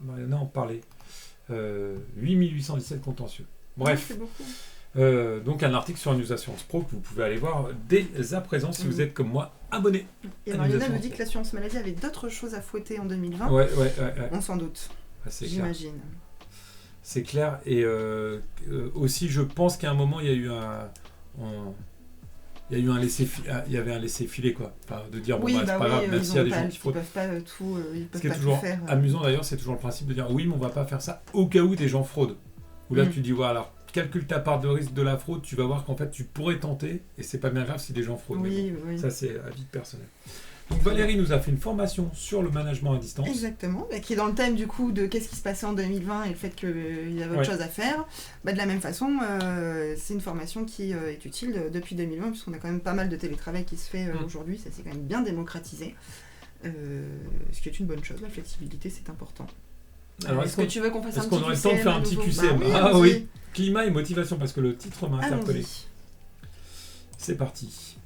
Mariana en parlait. 8817 contentieux. Bref. C'est beaucoup. Donc un article sur News Assurance Pro que vous pouvez aller voir dès à présent si vous êtes comme moi abonné. Et Mariana nous dit que l'assurance maladie avait d'autres choses à fouetter en 2020. Ouais. On s'en doute. J'imagine. C'est clair. Et aussi, je pense qu'à un moment, il y a eu un laisser-filer, quoi. Enfin, de dire, c'est pas grave, même s'il y a des gens qui fraudent. Ils peuvent pas tout, Ce qui est toujours amusant d'ailleurs, c'est toujours le principe de dire, oui, mais on va pas faire ça au cas où des gens fraudent. Ou là, tu dis, voilà, alors, calcule ta part de risque de la fraude, tu vas voir qu'en fait, tu pourrais tenter, et c'est pas bien grave si des gens fraudent. Oui. Ça, c'est avis personnel. Donc Valérie nous a fait une formation sur le management à distance. Exactement, qui est dans le thème du coup de qu'est-ce qui se passait en 2020 et le fait qu'il y avait autre chose à faire. De la même façon, c'est une formation qui est utile depuis 2020 puisqu'on a quand même pas mal de télétravail qui se fait aujourd'hui, ça s'est quand même bien démocratisé. Ce qui est une bonne chose, la flexibilité c'est important. Alors, est-ce que tu veux qu'on fasse un petit QCM? Est-ce qu'on aurait le temps de faire un petit QCM? Oui, climat et motivation, parce que le titre m'a interpellé. C'est parti.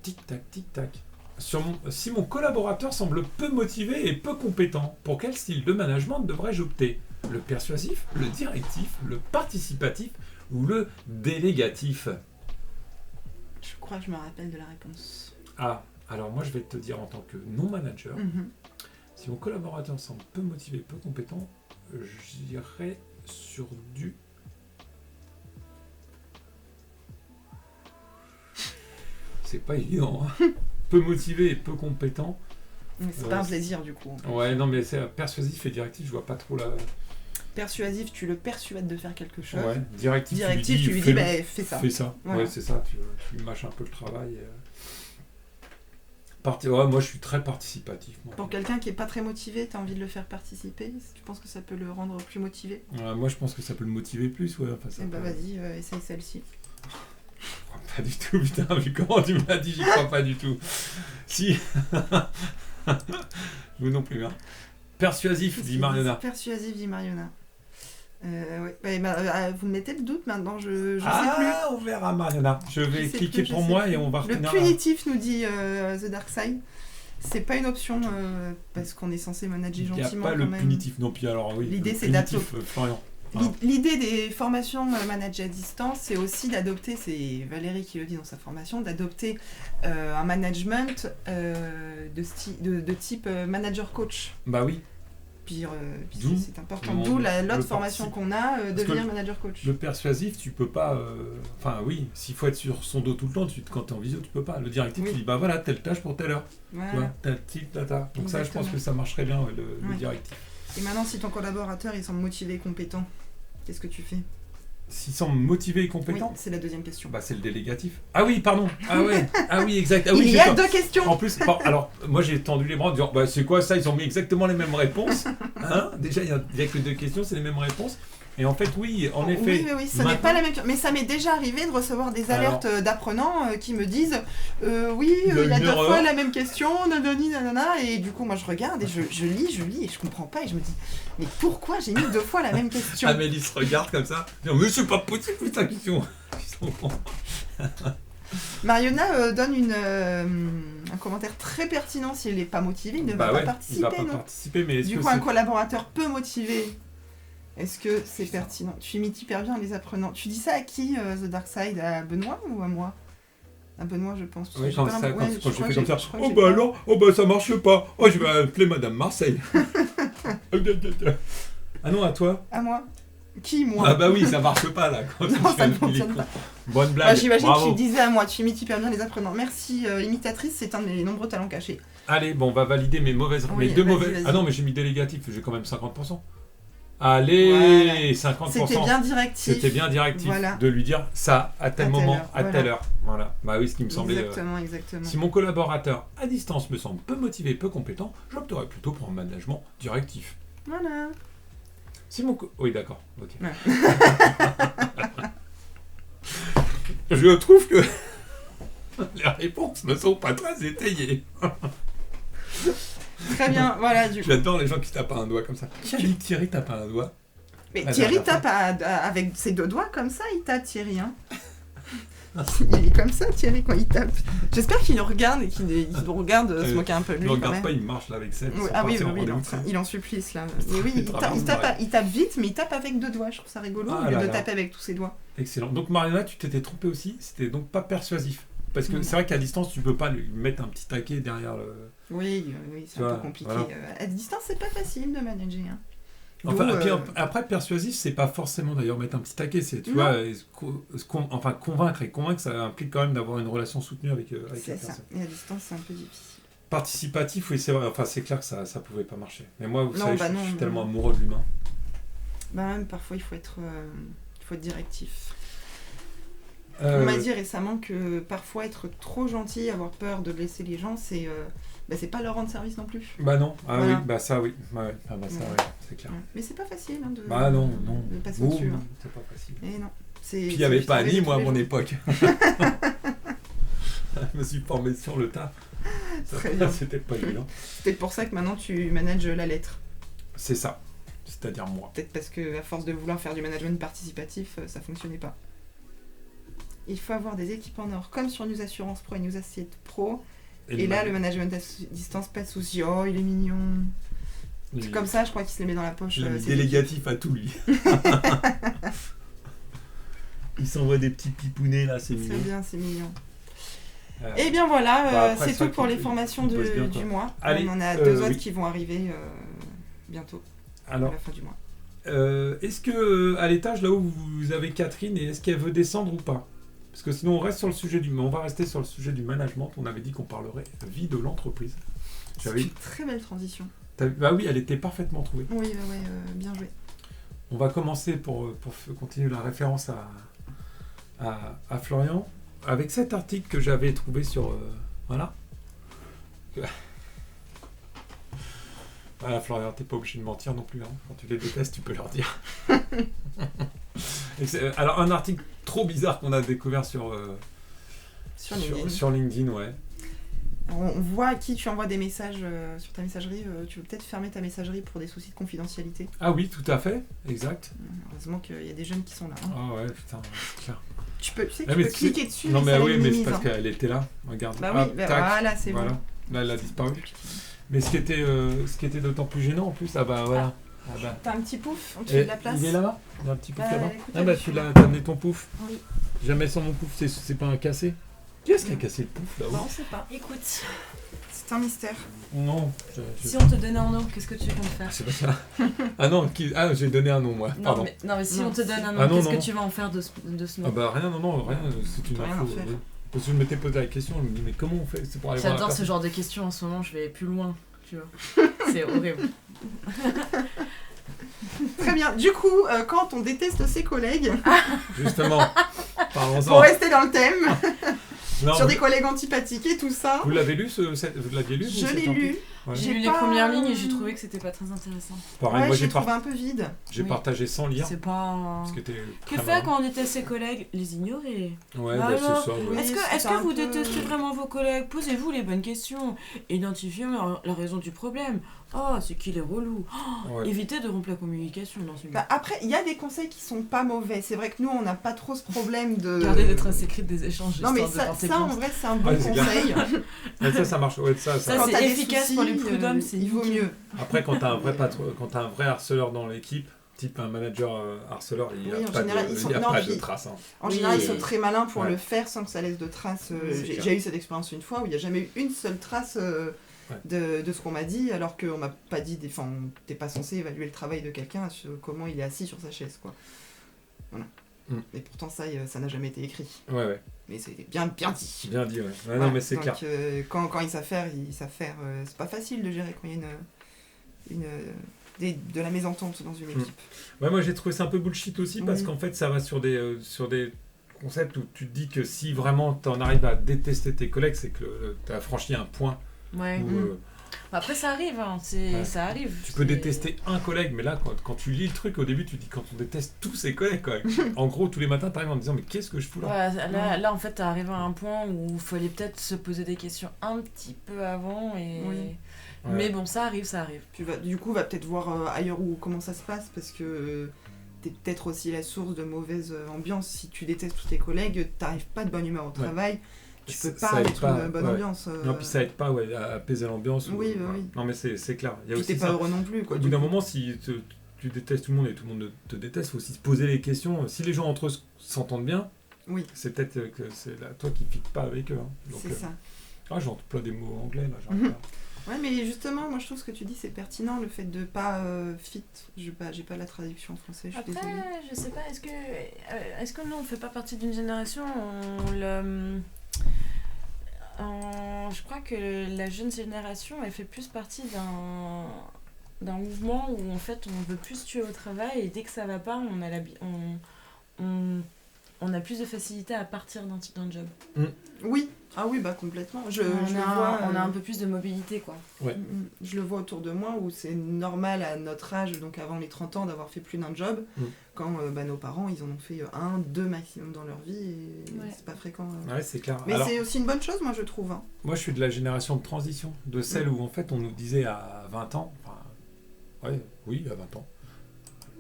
Tic-tac, tic-tac. Si mon collaborateur semble peu motivé et peu compétent, pour quel style de management devrais-je opter? Le persuasif, le directif, le participatif ou le délégatif? Je crois que je me rappelle de la réponse. Ah, alors moi je vais te dire en tant que non-manager, si mon collaborateur semble peu motivé, peu compétent, j'irai sur du... C'est pas évident, hein. Peu motivé et peu compétent. Mais c'est pas un plaisir du coup. Ouais, non, mais c'est persuasif et directif, je vois pas trop la... Persuasif, tu le persuades de faire quelque chose. Ouais, directif, tu lui dis fais ça. Fais ça, voilà. Ouais, c'est ça, tu lui mâches un peu le travail. Ouais, moi je suis très participatif. Moi. Pour quelqu'un qui est pas très motivé, t'as envie de le faire participer? Tu penses que ça peut le rendre plus motivé? Moi je pense que ça peut le motiver plus, ouais. Enfin, ça vas-y, essaye celle-ci. Je crois pas du tout, putain, vu comment tu me l'as dit, j'y crois pas du tout. Si. Vous non plus, hein. Persuasif, dit Mariona. Persuasif, dit Mariona. Vous me mettez le doute maintenant, je sais plus. Ah, on verra Mariona. Je vais cliquer pour moi et on va retenir. Le punitif, nous dit The Dark Side. C'est pas une option parce qu'on est censé manager gentiment. Il n'y a pas le punitif, non, puis alors oui. L'idée c'est d'adopter. L'idée des formations managées à distance, c'est aussi d'adopter, c'est Valérie qui le dit dans sa formation, d'adopter un management de type manager-coach. Bah oui. Puis c'est important. D'où l'autre formation qu'on a, devenir manager-coach. Le persuasif, tu peux pas... Enfin oui, s'il faut être sur son dos tout le temps, quand tu es en visio, tu peux pas. Le directif, tu dis, bah voilà, telle tâche pour telle heure. Voilà. Tu vois, tel type, tata. Donc ça, je pense que ça marcherait bien, le directif. Et maintenant, si ton collaborateur, il semble motivé et compétent, qu'est-ce que tu fais? S'il semble motivé et compétent? Oui, c'est la deuxième question. Bah c'est le délégatif. Ah oui, pardon. Ah ouais. Ah oui, exact. Ah, oui, il y a deux questions. En plus, alors moi j'ai tendu les bras en disant bah c'est quoi ça? Ils ont mis exactement les mêmes réponses. Hein? Déjà il y a que deux questions, c'est les mêmes réponses. Et en fait oui, en effet. Oui, ça n'est pas la même. Mais ça m'est déjà arrivé de recevoir des alertes d'apprenants qui me disent oui, il y a deux fois la même question, nanana, et du coup moi je regarde et je lis et je comprends pas et je me dis mais pourquoi j'ai mis deux fois la même question? Amélie se regarde comme ça. Mais c'est pas possible ta question. Mariona donne un commentaire très pertinent. Si elle n'est pas motivée, il ne va pas participer. Il va pas participer, mais du coup, un collaborateur peu motivé, est-ce que c'est pertinent? Tu imites hyper bien les apprenants. Tu dis ça à qui, The Dark Side? À Benoît ou à moi? À Benoît, je pense. Oui, quand je fais comme ça. Oh bah alors, ça marche pas. Oh, je vais appeler Madame Marseille. Ah non, à toi? À moi. Qui, moi? Ah bah oui, ça marche pas là. Non, ça ne fonctionne pas. Bonne blague. J'imagine que tu disais à moi, tu imites hyper bien les apprenants. Merci, imitatrice, c'est un de mes nombreux talents cachés. Allez, bon, on va valider mes mauvaises... Oui, mes deux mauvaises... Vas-y. Ah non, mais j'ai mis délégatif, j'ai quand même 50%. Allez, voilà. 50%. C'était bien directif voilà. De lui dire ça à tel moment, à telle heure. Voilà. Bah oui, ce qui me semblait... Exactement. Si mon collaborateur à distance me semble peu motivé, peu compétent, j'opterais plutôt pour un management directif. Voilà. Oui, d'accord. Ok. Ouais. Je trouve que les réponses ne sont pas très étayées. Très bien, voilà. J'adore les gens qui tapent un doigt comme ça. Qui a dit que Thierry tape un doigt? Mais Thierry tape avec ses deux doigts comme ça, il tape Thierry. Hein. Il est comme ça, Thierry, quand il tape. J'espère qu'il nous regarde et qu'il nous regarde se moquer un peu de lui. Il ne regarde même. pas, il marche là avec Seb. Oui, il en supplice là. Mais oui, il tape vite, mais il tape avec deux doigts. Je trouve ça rigolo au lieu de taper avec tous ses doigts. Excellent. Donc Mariana, tu t'étais trompée aussi. C'était donc pas persuasif. Parce que c'est vrai qu'à distance, tu peux pas lui mettre un petit taquet derrière le... Oui, c'est un peu compliqué. Voilà. À distance, c'est pas facile de manager. Hein. Enfin, puis après, persuasif, c'est pas forcément d'ailleurs mettre un petit taquet, c'est, tu vois, convaincre. Et convaincre, ça implique quand même d'avoir une relation soutenue avec la personne. C'est ça. Et à distance, c'est un peu difficile. Participatif, oui, c'est vrai. Enfin, c'est clair que ça pouvait pas marcher. Mais moi, vous savez, je suis tellement amoureux de l'humain. Bah, même parfois, il faut être directif. On m'a dit récemment que parfois, être trop gentil, avoir peur de blesser les gens, c'est bah, c'est pas leur rendre service non plus. Bah non, ah Voilà. oui, bah ça oui, ouais. Ah bah ça Ouais. ouais, c'est clair. Ouais. Mais c'est pas facile hein, de, Bah non, de passer Oh, au-dessus. Hein. c'est pas facile. Et non. Puis il n'y avait pas Annie, moi, à mon époque. Je me suis formé sur le tas. Très bien. C'était pas évident. C'est peut-être pour ça que maintenant tu manages la lettre. C'est ça, c'est-à-dire moi. Peut-être parce que à force de vouloir faire du management participatif, ça fonctionnait pas. Il faut avoir des équipes en or, comme sur News Assurance Pro et News Associate Pro. Et là, le management à distance, pas de souci. Oh, il est mignon. C'est comme ça, je crois qu'il se les met dans la poche. Il a mis c'est délégatif à tout, lui. Il s'envoie des petits pipounets, là, c'est mignon. bien, c'est mignon. Et bien voilà, bah après, c'est ça, tout pour les il formations bosse bien, du quoi. mois. Allez, On en a deux autres oui. qui vont arriver bientôt, à Alors, la fin du mois. est-ce que à l'étage, là où vous avez Catherine, et est-ce qu'elle veut descendre ou pas? Parce que sinon, on reste sur le sujet on va rester sur le sujet du management. On avait dit qu'on parlerait vie de l'entreprise. C'est une très belle transition. Bah oui, elle était parfaitement trouvée. Oui, bien joué. On va commencer pour continuer la référence à Florian avec cet article que j'avais trouvé sur voilà. Voilà, Florian, t'es pas obligé de mentir non plus. Hein. Quand tu les détestes, tu peux leur dire. Alors, un article trop bizarre qu'on a découvert sur LinkedIn, ouais. On voit à qui tu envoies des messages sur ta messagerie. Tu veux peut-être fermer ta messagerie pour des soucis de confidentialité. Ah oui, tout à fait, exact. Heureusement qu'il y a des jeunes qui sont là. Hein. Ah ouais, putain, c'est clair. Tu peux cliquer dessus. Non mais ça oui, mais c'est minimise, parce hein. qu'elle était là. Regarde. Bah oui, tac, voilà, c'est voilà. bon. Là, elle a disparu. Mais ce qui était d'autant plus gênant en plus, ah bah voilà. Ah bah. T'as un petit pouf, on te fait de la place. Il est là-bas. Il y a un petit pouf là-bas. écoute, Ah bah tu l'as amené ton pouf. Oui. Jamais sans mon pouf, c'est pas un cassé. Qui est-ce qui a cassé le pouf là-haut? Non, on sait pas. Écoute, C'est un mystère. Non. si on te donnait un nom, qu'est-ce que tu comptes faire? C'est pas ça. Ah non, j'ai donné un nom moi. Pardon. Non, mais si Non, on te donne un nom, Ah non, qu'est-ce non. que tu vas en faire de ce Ah nom? bah rien, rien, c'est une Rien info. à faire. Parce que je m'étais posé la question, je me dis mais comment on fait? C'est pour aller voir la J'adore ce personne. genre de questions en ce moment, je vais plus loin, tu vois. C'est horrible. Très bien. Du coup, quand on déteste ses collègues, Justement, parlons-en. pour rester dans le thème, Non, sur vous- des collègues antipathiques et tout ça, Vous l'avez lu vous l'aviez lu je cet l'ai article lu. Ouais. J'ai J'ai lu les pas- premières lignes et j'ai trouvé que c'était pas très intéressant. Pareil, Ouais, moi j'ai trouvé un peu vide. j'ai Oui. partagé sans lire. C'est pas... Ce qui était Que très faire marrant. quand on déteste ses collègues? Les ignorer. Ouais, Bah bah, c'est alors, ça. ouais. oui. Est-ce c'est que un vous peu- détestez vraiment vos collègues? Posez-vous les bonnes questions. Identifiez la raison du problème. Oh, c'est qu'il est relou. Ouais. Évitez de rompre la communication dans une... Bah, après, il y a des conseils qui sont pas mauvais. C'est vrai que nous, on n'a pas trop ce problème de. Garder des traces écrites des échanges. Non, mais histoire de ça, porter en plainte. vrai, c'est un bon Ouais, c'est clair. conseil. Mais ça marche. Ouais, ça. Ça, Quand c'est t'as des efficace soucis, pour les prud'hommes, c'est il vaut nickel. mieux. Après, quand t'as un vrai quand t'as un vrai harceleur dans l'équipe, type un manager harceleur, il n'y a Oui, en pas général, de, ils sont- il y a non, pas puis- de traces. Hein. En Oui, général, ils et- sont très malins pour Ouais. le faire sans que ça laisse de traces. C'est clair. J'ai eu cette expérience une fois où il n'y a jamais eu une seule trace de ce qu'on m'a dit, alors qu'on m'a pas dit. Enfin, t'es pas censé évaluer le travail de quelqu'un sur comment il est assis sur sa chaise, quoi. Voilà. Mm. Et pourtant, ça n'a jamais été écrit. Ouais. Mais c'était bien dit. Bien dit, ouais. Ouais, Voilà. non, mais c'est Donc, clair. quand ils savent faire, ils savent faire. C'est pas facile de gérer quand il y a de la mésentente dans une équipe. Ouais, moi, j'ai trouvé ça un peu bullshit aussi parce Oui. qu'en fait, ça va sur des concepts où tu te dis que si vraiment t'en arrives à détester tes collègues, c'est que t'as franchi un point Ouais. où Après, ça arrive, hein. Ouais. Ça arrive. tu peux détester un collègue, mais là, quand tu lis le truc, au début, tu dis quand on déteste tous ses collègues, quoi. En gros, tous les matins, t'arrives en te disant mais qu'est-ce que je fous là? Ouais, là, en fait, t'es arrivé à un point où il fallait peut-être se poser des questions un petit peu avant. Oui. Mais bon, ça arrive. Du coup, va peut-être voir ailleurs où comment ça se passe parce que t'es peut-être aussi la source de mauvaise ambiance. Si tu détestes tous tes collègues, t'arrives pas de bonne humeur au travail, tu peux Ça pas aide mettre pas, une bonne ouais. ambiance. Non, puis ça aide pas à apaiser l'ambiance. Oui, bah voilà. oui. Non, mais c'est clair. Il y a Puis aussi t'es pas ça. heureux non plus, quoi. Au bout d'un moment, si tu détestes tout le monde et tout le monde te déteste, il faut aussi se poser les questions. Si les gens entre eux s'entendent bien, Oui, c'est peut-être que c'est toi qui ne fites pas avec eux. Hein. Donc, c'est ça. j'emploie des mots anglais là. j'arrête Mhm. pas. Ouais, mais justement, moi je trouve ce que tu dis c'est pertinent, le fait de pas fit. J'ai pas la traduction en français, je suis Après, désolée. je sais pas, est-ce que nous, on fait pas partie d'une génération je crois que la jeune génération, elle fait plus partie d'un mouvement où en fait on veut plus se tuer au travail et dès que ça va pas, on on a plus de facilité à partir d'un job. Oui, ah oui, bah complètement. Je le on vois. a un peu plus de mobilité, quoi. Ouais. Je le vois autour de moi où c'est normal à notre âge, donc avant les 30 ans, d'avoir fait plus d'un job. Quand nos parents, ils en ont fait 1, 2 maximum dans leur vie et c'est pas fréquent. Ouais, c'est clair. Mais Alors, c'est aussi une bonne chose, moi, je trouve. Hein. moi, je suis de la génération de transition, de celle où en fait on nous disait à 20 ans, à 20 ans,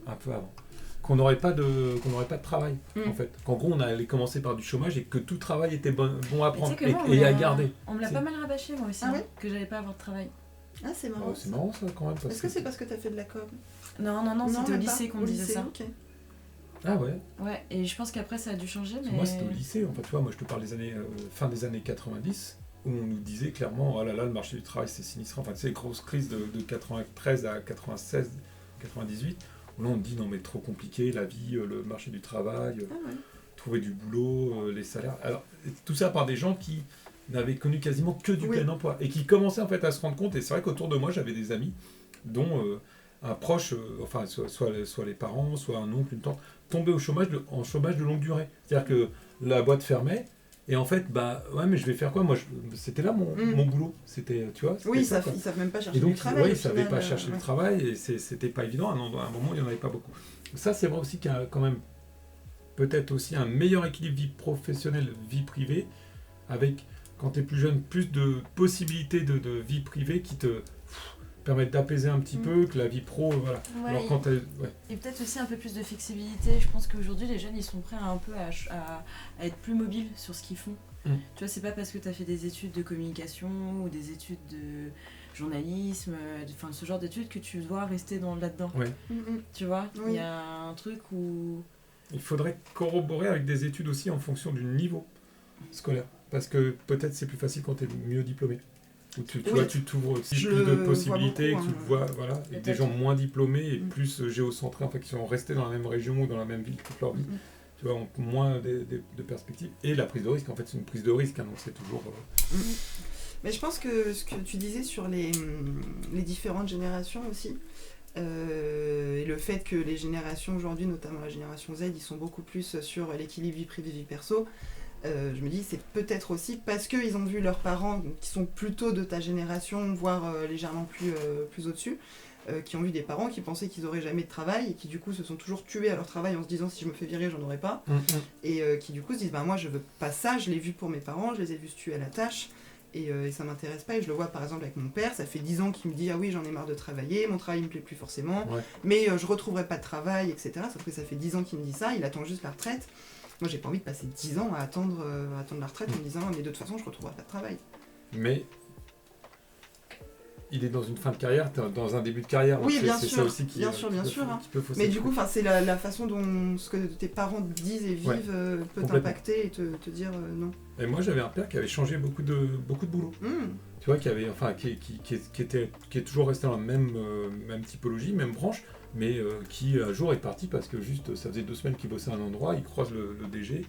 un peu avant, qu'on n'aurait pas de travail, en fait. Qu'en gros, on allait commencer par du chômage et que tout travail était bon à prendre et à garder. On me l'a pas mal rabâché, moi aussi, Ah ouais que j'allais pas avoir de travail. Ah, c'est marrant. C'est marrant ça quand même. Est-ce que c'est parce que t'as fait de la com? Non, c'était au même lycée pas. qu'on Au disait lycée, ça. ok. Ah ouais. Ouais, et je pense qu'après ça a dû changer, mais... Moi, c'était au lycée. En fait, tu vois, moi, je te parle des années fin des années 90, où on nous disait clairement, oh là là, le marché du travail, c'est sinistre. Enfin, tu sais, les grosses crises de 93 à 96, 98, où là, on dit, non, mais trop compliqué, la vie, le marché du travail, trouver du boulot, les salaires. Alors, tout ça par des gens qui n'avaient connu quasiment que du plein emploi, et qui commençaient, en fait, à se rendre compte, et c'est vrai qu'autour de moi, j'avais des amis, dont un proche, enfin, soit les parents, soit un oncle, une tante, tombaient en chômage de longue durée. C'est-à-dire que la boîte fermait, et en fait, mais je vais faire quoi? Moi, c'était là mon boulot. C'était, tu vois. Oui, ça, ils savent même pas chercher et donc, du travail. ils au savaient final, pas chercher le travail, et c'était pas évident. À un moment, il n'y en avait pas beaucoup. Ça, c'est vrai aussi qu'il y a quand même peut-être aussi un meilleur équilibre vie professionnelle, vie privée, avec, quand tu es plus jeune, plus de possibilités de vie privée qui te permettent d'apaiser un petit peu, que la vie pro, voilà. Ouais, Alors quand et peut-être aussi un peu plus de flexibilité. Je pense qu'aujourd'hui, les jeunes, ils sont prêts à être plus mobiles sur ce qu'ils font. Tu vois, c'est pas parce que tu as fait des études de communication ou des études de journalisme, enfin ce genre d'études, que tu dois rester là-dedans. Ouais. Tu vois, il y a un truc où... Il faudrait corroborer avec des études aussi en fonction du niveau scolaire. Parce que peut-être c'est plus facile quand tu es mieux diplômé. Où tu vois, tu t'ouvres aussi plus de possibilités, beaucoup, que tu vois, voilà, et des gens moins diplômés et plus géocentrés, enfin qui sont restés dans la même région ou dans la même ville toute leur vie, tu vois, ont moins de perspectives. Et la prise de risque, en fait, c'est une prise de risque, hein, donc c'est toujours... Mais je pense que ce que tu disais sur les différentes générations aussi, et le fait que les générations aujourd'hui, notamment la génération Z, ils sont beaucoup plus sur l'équilibre vie privée, vie perso, je me dis c'est peut-être aussi parce qu'ils ont vu leurs parents qui sont plutôt de ta génération, voire légèrement plus au-dessus, qui ont vu des parents qui pensaient qu'ils n'auraient jamais de travail et qui du coup se sont toujours tués à leur travail en se disant si je me fais virer j'en aurai pas, et qui du coup se disent moi je veux pas ça, je l'ai vu pour mes parents, je les ai vus se tuer à la tâche et ça m'intéresse pas. Et je le vois par exemple avec mon père, ça fait 10 ans qu'il me dit ah oui j'en ai marre de travailler, mon travail me plaît plus forcément, mais je retrouverai pas de travail, etc. Sauf que ça fait 10 ans qu'il me dit ça, il attend juste la retraite. Moi, j'ai pas envie de passer 10 ans à attendre la retraite en me disant mais de toute façon, je retrouverai pas de travail. Mais il est dans une fin de carrière, dans un début de carrière. Oui, bien c'est sûr, ça aussi qui bien sûr. Mais du coup, c'est la façon dont ce que tes parents disent et vivent peut t'impacter et te dire non. Et moi, j'avais un père qui avait changé beaucoup de boulot. Tu vois, qui est toujours resté dans la même typologie, même branche, mais qui un jour est parti parce que juste ça faisait 2 semaines qu'il bossait à un endroit, il croise le DG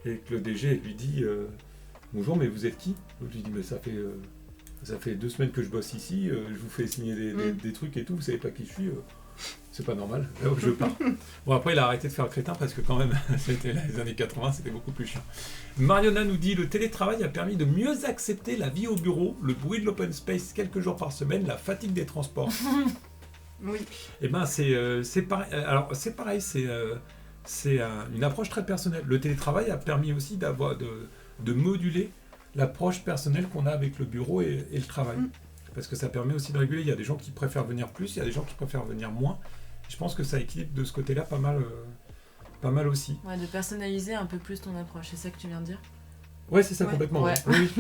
et que le DG lui dit bonjour, mais vous êtes qui? L'autre lui dit mais ça fait 2 semaines que je bosse ici, je vous fais signer des trucs et tout, vous savez pas qui je suis, c'est pas normal, là où je pars. Bon, après il a arrêté de faire le crétin parce que quand même c'était les années 80, c'était beaucoup plus chiant. Mariona nous dit le télétravail a permis de mieux accepter la vie au bureau, le bruit de l'open space quelques jours par semaine, la fatigue des transports. Oui. Et ben c'est pareil. Alors c'est pareil, c'est une approche très personnelle. Le télétravail a permis aussi de moduler l'approche personnelle qu'on a avec le bureau et le travail. Parce que ça permet aussi de réguler. Il y a des gens qui préfèrent venir plus, il y a des gens qui préfèrent venir moins. Je pense que ça équilibre de ce côté-là pas mal aussi. Ouais, de personnaliser un peu plus ton approche, c'est ça que tu viens de dire? Ouais, c'est ça complètement. Ouais. Oui.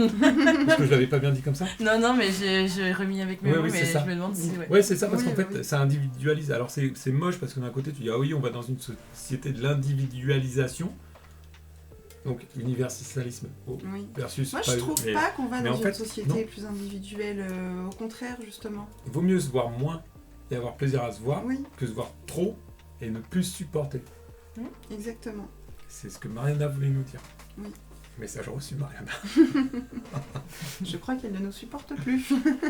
Parce que je l'avais pas bien dit comme ça. Non, mais j'ai remis avec mes mots, mais je me demande si... Ouais, c'est ça, parce qu'en fait, ça individualise. Alors, c'est moche, parce que d'un côté, tu dis, ah oui, on va dans une société de l'individualisation. Donc, universalisme versus... Moi, je trouve pas qu'on va dans une société plus individuelle. Au contraire, justement. Il vaut mieux se voir moins et avoir plaisir à se voir que se voir trop et ne plus supporter. Exactement. C'est ce que Mariana voulait nous dire. Oui. Message reçu, Marianne. Je crois qu'elle ne nous supporte plus.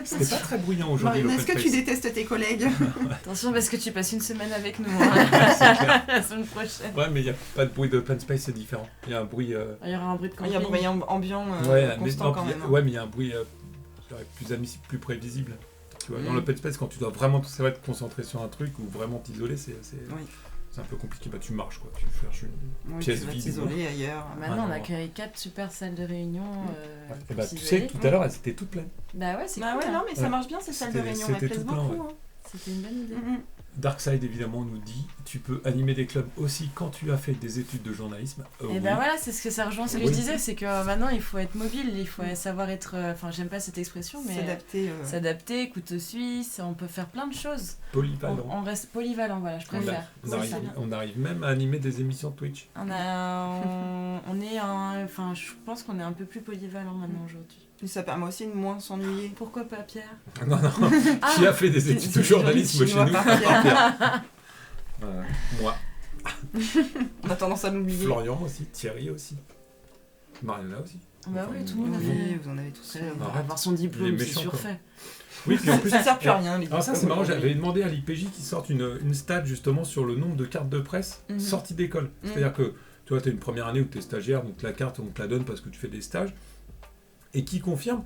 C'était pas très bruyant aujourd'hui. Marianne, est-ce que l'open tu space. détestes tes collègues? Attention parce que tu passes une semaine avec nous hein, C'est clair. la semaine prochaine. Ouais, mais il n'y a pas de bruit d'open space, c'est différent. Il y a un bruit. Il y aura un bruit de Il camping. y a un bruit ambiant mais constant non, quand puis- même. ouais, mais il y a un bruit je dirais, plus admissible, plus prévisible. Tu vois, dans Mm. l'open space, quand tu dois vraiment c'est vrai, te concentrer sur un truc ou vraiment t'isoler, c'est Oui. un peu compliqué. Bah, tu marches, quoi. Tu cherches une Oui, pièce tu vas vide. t'isoler ailleurs. Maintenant, on Ah, a non. créé 4 super salles de réunion. Et bah, pour tu sais s'isoler. que tout à l'heure, elles étaient toutes pleines. Bah ouais, c'est Bah cool. ouais, hein. non, mais ça Ouais. marche bien ces salles de C'était- réunion, c'était elles plaisent tout plein, beaucoup. ouais. hein. C'était une bonne idée. Mm, mm. Darkside, évidemment, nous dit tu peux animer des clubs aussi quand tu as fait des études de journalisme. Et Oui. ben voilà, c'est ce que ça rejoint ce que Oui. je disais, c'est que maintenant il faut être mobile, il faut savoir être. Enfin, j'aime pas cette expression, mais S'adapter. s'adapter, couteau suisse, on peut faire plein de choses. Polyvalent. On reste polyvalent, voilà, je On, préfère. on C'est arrive, ça. on arrive même à animer des émissions Twitch. On est enfin, je pense qu'on est un peu plus polyvalent maintenant aujourd'hui. Et ça permet aussi de moins s'ennuyer. Pourquoi pas Pierre? Non, non, Ah, qui a fait des études de journalisme chez chinois nous par Pierre. Moi, On a tendance à l'oublier. Florian aussi, Thierry aussi, Mariana aussi. Bah oui, tout le monde a fait. Oui, vous en avez tous Après, fait. Arrête. avoir son Les diplôme, c'est méchants, surfait. Oui, puis en plus, Ça sert plus à rien, les alors ça c'est diplômes marrant, aujourd'hui. j'avais demandé à l'IPJ qu'ils sortent une stat justement sur le nombre de cartes de presse Mhm. sorties d'école. Mhm. C'est-à-dire que tu vois, tu as une première année où tu es stagiaire, donc la carte on te la donne parce que tu fais des stages, et qui confirme,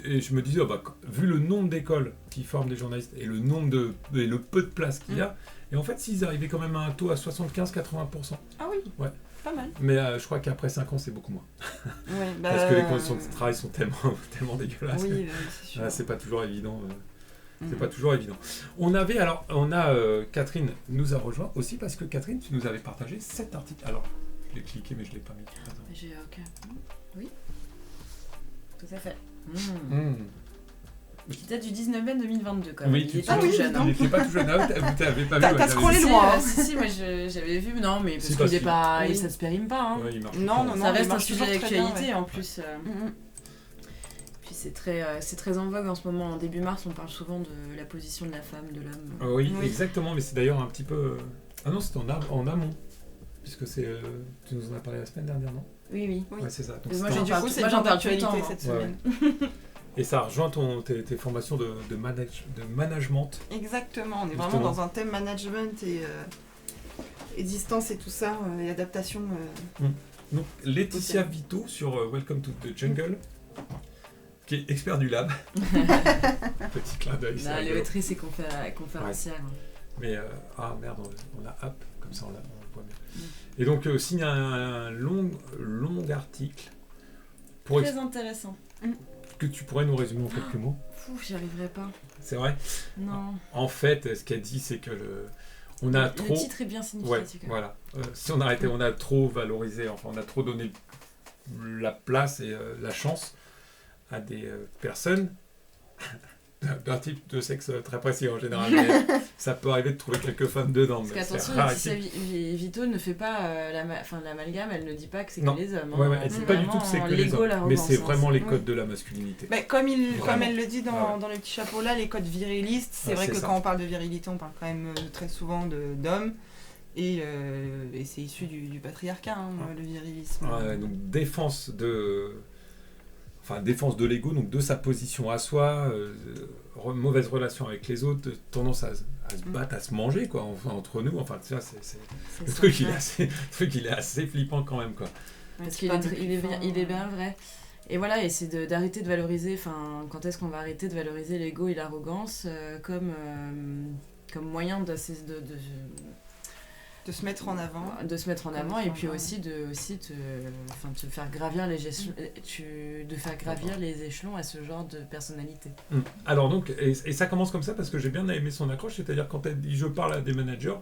et je me disais, oh, bah, vu le nombre d'écoles qui forment des journalistes et le nombre et le peu de place qu'il y a, et en fait s'ils arrivaient quand même à un taux à 75-80%. Ah oui, Ouais. pas mal. Mais je crois qu'après 5 ans c'est beaucoup moins. Ouais, bah, Parce que les conditions de travail sont tellement, tellement dégueulasses. Oui, c'est sûr. Ah, c'est pas toujours évident. C'est Mhm. pas toujours évident. Catherine nous a rejoint aussi parce que Catherine, tu nous avais partagé 7 articles. Alors, je l'ai cliqué mais je l'ai pas mis. Attends. J'ai ok. Oui. Tout à fait. Qui date du 19 mai 2022 quand même. Oui, Il tu est te pas Ah tout oui, jeune. donc. Il était pas tout jeune. Ah, vous t'avez pas vu. T'as ouais, j'avais scrollé vu. loin. Hein. Si, moi j'avais vu, non, mais parce Si, parce qu'il est qu'il- pas. Oui. Ça se périme pas. Hein. Ouais, il marche Non, pas. non, non. Ça il reste un marche sujet toujours très bien, d'actualité ouais. en plus. Mhm. Puis c'est très en vogue en ce moment. En début mars, on parle souvent de la position de la femme, de l'homme. Ah oui, Oui. exactement. Mais c'est d'ailleurs un petit peu. Ah non, c'était en amont. Puisque c'est. Tu nous en as parlé la semaine dernière, non? Oui, oui. Oui. Ouais, c'est ça. Donc, Mais moi, c'était j'ai en- Du coup, c'est moi, bien j'en parle tout le d'actualité temps, cette Ouais, semaine. Et ça rejoint tes formations de management. Exactement, on est Justement. vraiment dans un thème management et distance et tout ça, et adaptation. Donc Laetitia Ok. Vito sur Welcome to the Jungle, qui est expert du lab. Petit clin d'œil. c'est Bah, les rigolo. autrices et conférencières. Mais ah merde, on a app, comme ça on le voit mieux. Et donc signe un long article pour Très intéressant. que tu pourrais nous résumer en quelques mots. Fou, j'y arriverai pas. C'est vrai. Non. En fait, ce qu'elle dit, c'est que on a trop. Le titre est bien Ouais, significatif. voilà. Si on arrêtait, on a trop valorisé, enfin on a trop donné la place et la chance à des personnes d'un type de sexe très précis en général. Mais ça peut arriver de trouver quelques femmes dedans, Parce mais c'est qu'attention, rarissime. Laetitia Vito ne fait pas l'amalgame, elle ne dit pas que c'est Non. que les hommes. Ouais, ouais, hein. elle C'est dit pas du tout que c'est vraiment que les l'ego, hommes, mais l'arrogance, c'est hein. vraiment les Oui. codes de la masculinité. Bah, comme Vraiment. elle le dit Ah ouais. dans le petit chapeau là, les codes virilistes, c'est Ah, vrai c'est que ça. quand on parle de virilité, on parle quand même très souvent d'hommes. Et c'est issu du patriarcat, hein, le virilisme. Ouais, donc défense de l'ego, donc de sa position à soi, mauvaise relation avec les autres, tendance à se battre, à se manger quoi, entre nous. Enfin, tu vois, c'est C'est le ça. truc, le truc, il est assez flippant quand même quoi. Parce Tu qu'il parles est, de il est bien, plus il est fin, bien vrai. Et voilà, et c'est d'arrêter de valoriser, enfin, quand est-ce qu'on va arrêter de valoriser l'ego et l'arrogance comme moyen de se mettre en avant. mettre en Comme avant et ça, puis ouais. aussi de te faire gravir les échelons à ce genre de personnalité. Alors donc, et ça commence comme ça parce que j'ai bien aimé son accroche, c'est-à-dire quand elle dit je parle à des managers,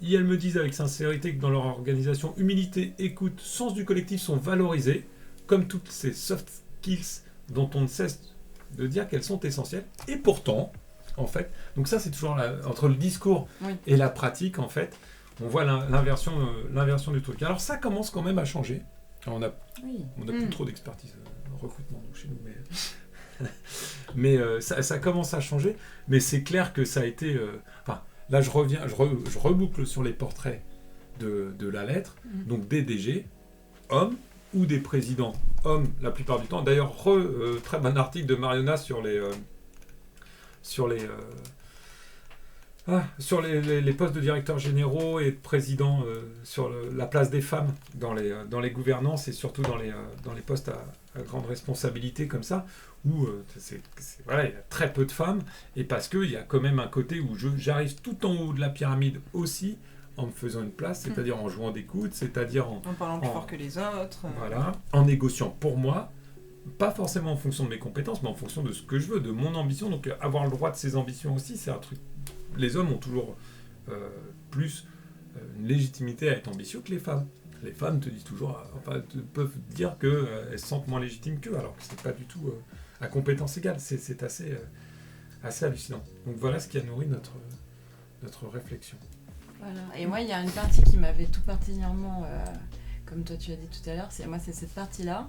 et elles me disent avec sincérité que dans leur organisation, humilité, écoute, sens du collectif sont valorisés, comme toutes ces soft skills dont on ne cesse de dire qu'elles sont essentielles. Et pourtant, en fait, donc ça c'est toujours entre le discours Oui. et la pratique, en fait, on voit l'inversion du truc. Alors ça commence quand même à changer. Alors, on n'a Oui. plus trop d'expertise en recrutement nous, chez nous, mais ça commence à changer. Mais c'est clair que ça a été... là, je reboucle sur les portraits de la lettre. Donc DDG, homme, ou des présidents hommes la plupart du temps. D'ailleurs, très bon article de Mariona sur les postes de directeurs généraux et de présidents, sur la place des femmes dans les gouvernances et surtout dans les postes à grande responsabilité comme ça, où voilà, il y a très peu de femmes, et parce qu'il y a quand même un côté où j'arrive tout en haut de la pyramide aussi, en me faisant une place, c'est-à-dire en jouant des coudes, c'est-à-dire En parlant plus fort que les autres. Voilà, en négociant pour moi, pas forcément en fonction de mes compétences, mais en fonction de ce que je veux, de mon ambition. Donc avoir le droit de ses ambitions aussi, c'est un truc. Les hommes ont toujours plus une légitimité à être ambitieux que les femmes. Les femmes te disent toujours, peuvent dire qu'elles se sentent moins légitimes qu'eux, alors que c'est pas du tout à compétence égale. C'est assez hallucinant. Donc voilà ce qui a nourri notre réflexion. Voilà. Et moi, il y a une partie qui m'avait tout particulièrement, comme toi tu as dit tout à l'heure, c'est cette partie-là,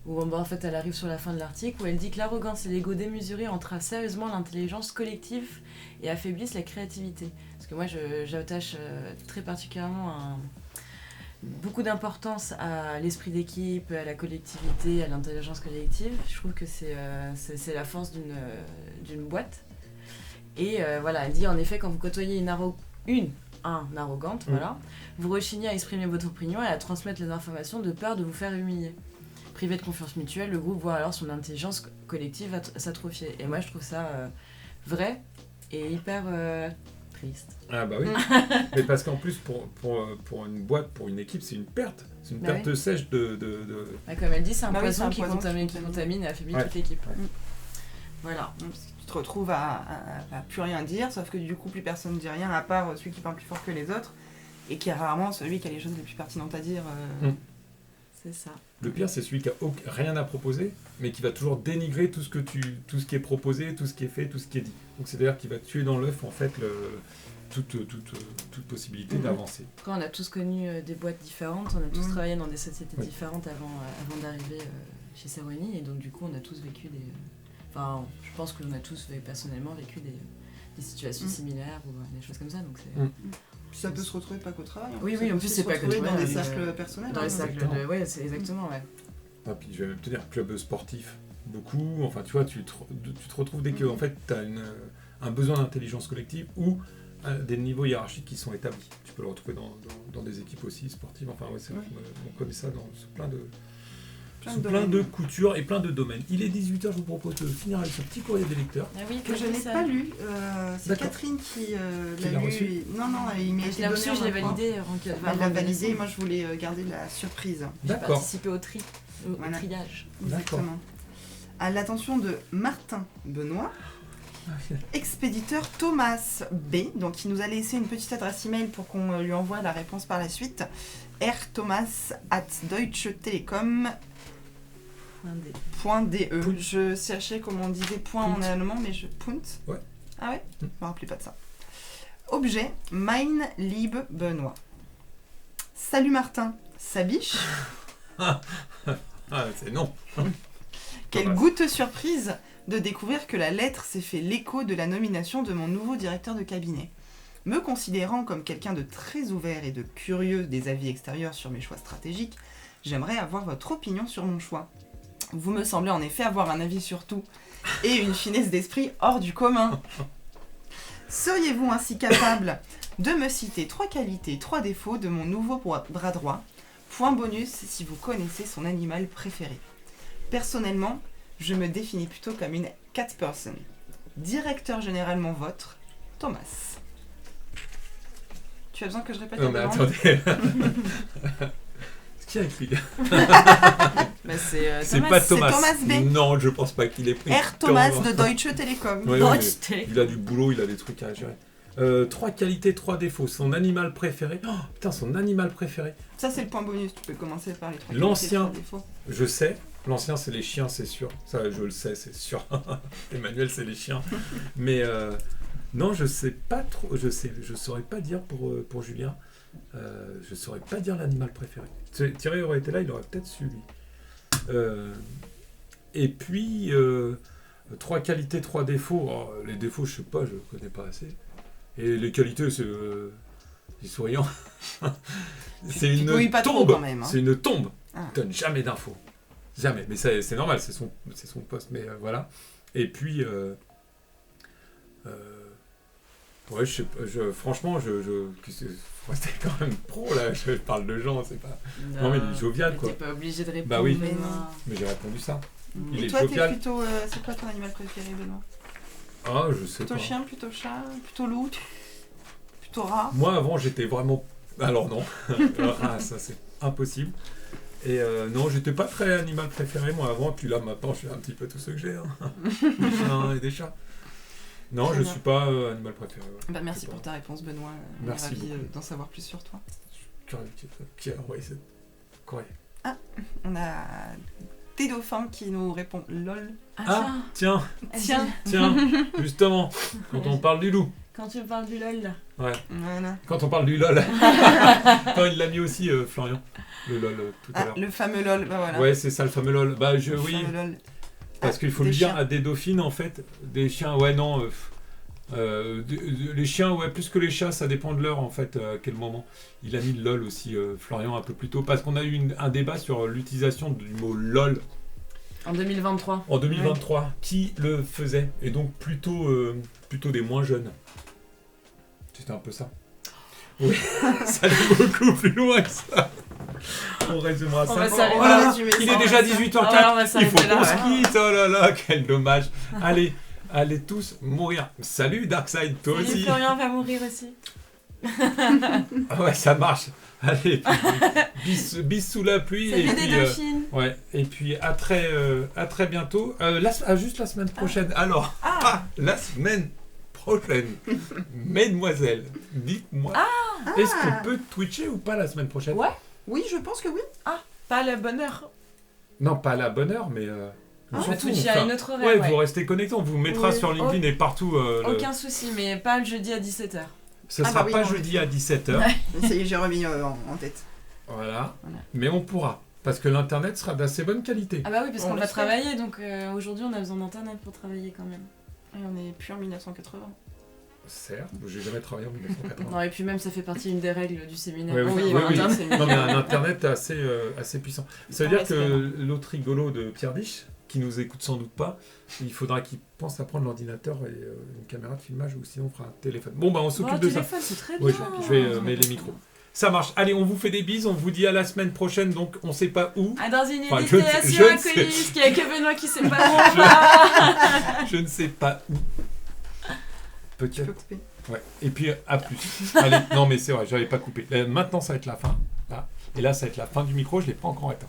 où en fait elle arrive sur la fin de l'article, où elle dit que l'arrogance et l'ego démesuré entravent sérieusement l'intelligence collective et affaiblissent la créativité. Parce que moi, j'attache très particulièrement beaucoup d'importance à l'esprit d'équipe, à la collectivité, à l'intelligence collective. Je trouve que c'est la force d'une boîte. Et voilà, elle dit en effet, quand vous côtoyez un arrogante, voilà, vous rechignez à exprimer votre opinion et à transmettre les informations de peur de vous faire humilier. Privé de confiance mutuelle, le groupe voit alors son intelligence collective s'atrophier. Et moi, je trouve ça vrai et hyper triste. Ah bah oui, mais parce qu'en plus, pour une boîte, pour une équipe, c'est une perte. C'est une perte sèche de... Bah, comme elle dit, c'est un Bah oui, poison c'est un qui poison contamine et affaiblit toute l'équipe. Voilà. Tu te retrouves à plus rien dire, sauf que du coup plus personne ne dit rien à part celui qui parle plus fort que les autres et qui est rarement celui qui a les choses les plus pertinentes à dire. C'est ça. Le pire, c'est celui qui a rien à proposer, mais qui va toujours dénigrer tout ce qui est proposé, tout ce qui est fait, tout ce qui est dit. Donc c'est-à-dire qu'il va tuer dans l'œuf en fait toute possibilité d'avancer. Après, on a tous connu des boîtes différentes, on a tous travaillé dans des sociétés différentes avant d'arriver chez Ceroni, et donc du coup on a tous vécu des... Enfin, je pense qu'on a tous personnellement vécu des situations similaires ou des choses comme ça, donc c'est... Ça peut se retrouver pas qu'au travail. Oui, en plus c'est pas que dans des cercles personnels. Dans les cercles de... Ouais, c'est exactement, ouais. Ah, puis je vais même te dire, club sportif, beaucoup, enfin tu vois, tu te retrouves dès que en fait, tu as un besoin d'intelligence collective ou des niveaux hiérarchiques qui sont établis. Tu peux le retrouver dans des équipes aussi sportives, enfin ouais, on connaît ça sous plein de coutures et plein de domaines. Il est 18h, je vous propose de finir avec ce petit courrier des lecteurs. Ah oui, que je n'ai pas lu. C'est D'accord. Catherine qui Qui l'a lu. reçu. Non, il m'a Je été l'ai donné. reçu, je l'ai validé. Elle l'a validé, moi je voulais garder la surprise. J'ai D'accord. participé au triage. Exactement. À l'attention de Martin Benoît, expéditeur Thomas B, donc il nous a laissé une petite adresse email pour qu'on lui envoie la réponse par la suite. rthomas@deutschetelekom.de. Je cherchais comment on disait point en allemand, mais Punt. Ouais. Ah ouais Je me rappelais pas de ça. Objet, Mein Liebe Benoît. Salut Martin, ça biche. C'est non. Quelle goutte surprise de découvrir que la lettre s'est fait l'écho de la nomination de mon nouveau directeur de cabinet. Me considérant comme quelqu'un de très ouvert et de curieux des avis extérieurs sur mes choix stratégiques, j'aimerais avoir votre opinion sur mon choix. Vous me semblez en effet avoir un avis sur tout et une finesse d'esprit hors du commun. Seriez-vous ainsi capable de me citer 3 qualités, 3 défauts de mon nouveau bras droit? Point bonus si vous connaissez son animal préféré. Personnellement, je me définis plutôt comme une cat person. Directeur généralement vôtre, Thomas. Tu as besoin que je répète la Non mais demande? attendez. Qui a écrit? Bah, c'est C'est pas Thomas. Thomas B. Non, je pense pas qu'il ait pris. R. Thomas Comment de Deutsche Telekom. Ouais, Deutsche mais Telekom. il a du boulot, il a des trucs à gérer. 3 qualités, 3 défauts. Son animal préféré. Oh, putain, son animal préféré. Ça c'est le point bonus, tu peux commencer par les 3 L'ancien. qualités, 3 défauts. Je sais. L'ancien, c'est les chiens, c'est sûr. Ça, je le sais, c'est sûr. Emmanuel, c'est les chiens. Mais non, je sais pas trop. Je saurais pas dire pour Julien. Je saurais pas dire l'animal préféré. Thierry aurait été là, il aurait peut-être su lui. Et puis 3 qualités, 3 défauts. Oh, les défauts, je sais pas, je connais pas assez. Et les qualités, c'est il est souriant. C'est une bouilles pas trop, tombe. quand même, hein. C'est une tombe. Il donne jamais d'infos. Jamais. Mais c'est normal, c'est son poste. Mais voilà. Et puis... ouais, franchement, faut rester quand même pro, là. Je parle de gens, c'est pas... Non, mais il est jovial, quoi. T'es pas obligé de répondre. Bah oui. Benoît. Mais j'ai répondu ça. Il Et est toi, t'es jovial. plutôt. C'est quoi ton animal préféré, Benoît? Ah, je sais Plutôt pas. chien, plutôt chat, plutôt loup, plutôt rat? Moi, avant, j'étais vraiment... Alors non. Ah, ça, c'est impossible. Et non, j'étais pas très animal préféré, moi, avant. Puis là, maintenant, je suis un petit peu tout ce que j'ai. Hein. Des chiens et des chats. Non, Très je bien. suis pas animal préféré. Ouais. Bah, merci C'est pour pas- ta réponse, Benoît. On est Merci ravis beaucoup. d'en savoir plus sur toi. Curieux qui a envoyé cette courrier. On a des dauphins qui nous répondent LOL. Ah, tiens, Tiens. tiens, justement, quand on parle du loup. Quand tu parles du LOL, là. Ouais, Voilà. quand on parle du LOL. Attends, il l'a mis aussi, Florian, le LOL, tout à Ah, l'heure. le fameux LOL, bah voilà. Ouais, c'est ça, le fameux LOL. Bah, Le oui, fameux LOL. parce qu'il faut des le dire chiens. à des dauphines, en fait, des chiens, ouais, non. Les chiens, ouais, plus que les chats, ça dépend de l'heure, en fait, à quel moment. Il a mis le LOL aussi, Florian, un peu plus tôt, parce qu'on a eu un débat sur l'utilisation du mot LOL En 2023. en 2023. Qui le faisait? Et donc, plutôt des moins jeunes. C'était un peu ça. Oui, ça allait beaucoup plus loin que ça. On résumera On ça. va s'arrêter. Oh là là, résumer il ça, est on déjà va 18h04. Ah ouais, on va Il faut s'arrêter là, qu'on se ouais. quitte. Oh là là, quel dommage. Allez tous mourir. Salut Darkseid, toi Salut, aussi. Florian va mourir aussi. Ah ouais, ça marche. Allez, bis sous la pluie. Salut et des puis, dauphines. ouais, et puis à très bientôt. Juste la semaine prochaine. Alors, la semaine prochaine, mesdemoiselles, dites-moi, est-ce qu'on peut twitcher ou pas la semaine prochaine? Ouais. Oui, je pense que oui. Pas le bonheur. Non, pas à la bonne heure, mais on On s'en peut fout, twitcher enfin, à une autre horaire. Ouais, ouais. vous restez connectés, on vous mettra Oui. sur LinkedIn et partout. Aucun souci, mais pas le jeudi à 17h. Ce Ah sera bah oui, pas non, jeudi mais- à 17h. Ça y est, j'ai remis en tête. Voilà. Voilà. Mais on pourra. Parce que l'internet sera d'assez bonne qualité. Ah bah oui, parce On qu'on va l'espère. travailler, donc aujourd'hui on a besoin d'internet pour travailler quand même. Et on est plus en 1980. Certes, j'ai jamais travaillé en 1980. Non, et puis même ça fait partie une des règles du séminaire. Ouais, Enfin, oui, voilà, oui. Internet. Non mais un internet assez puissant. Ça veut On dire que l'espère. l'autre rigolo de Pierre Dich, qui nous écoute sans doute pas, il faudra qu'il pense à prendre l'ordinateur et une caméra de filmage ou sinon on fera un téléphone. Bon bah on Bon, s'occupe un de ça. téléphone, c'est très bien. Oui, je vais mettre les micros. Ça marche. Allez, on vous fait des bises, on vous dit à la semaine prochaine, donc on sait pas où. Ah, dans une Enfin, méditation je ne sais- incognite, qu'il y a que Benoît qui sait pas où on va. Je ne sais pas où. Tu peux Peut-être. couper. Ouais. Et puis à plus. Allez, non mais c'est vrai, j'avais pas coupé. Maintenant ça va être la fin. Là. Et là ça va être la fin du micro, je l'ai pas encore éteint.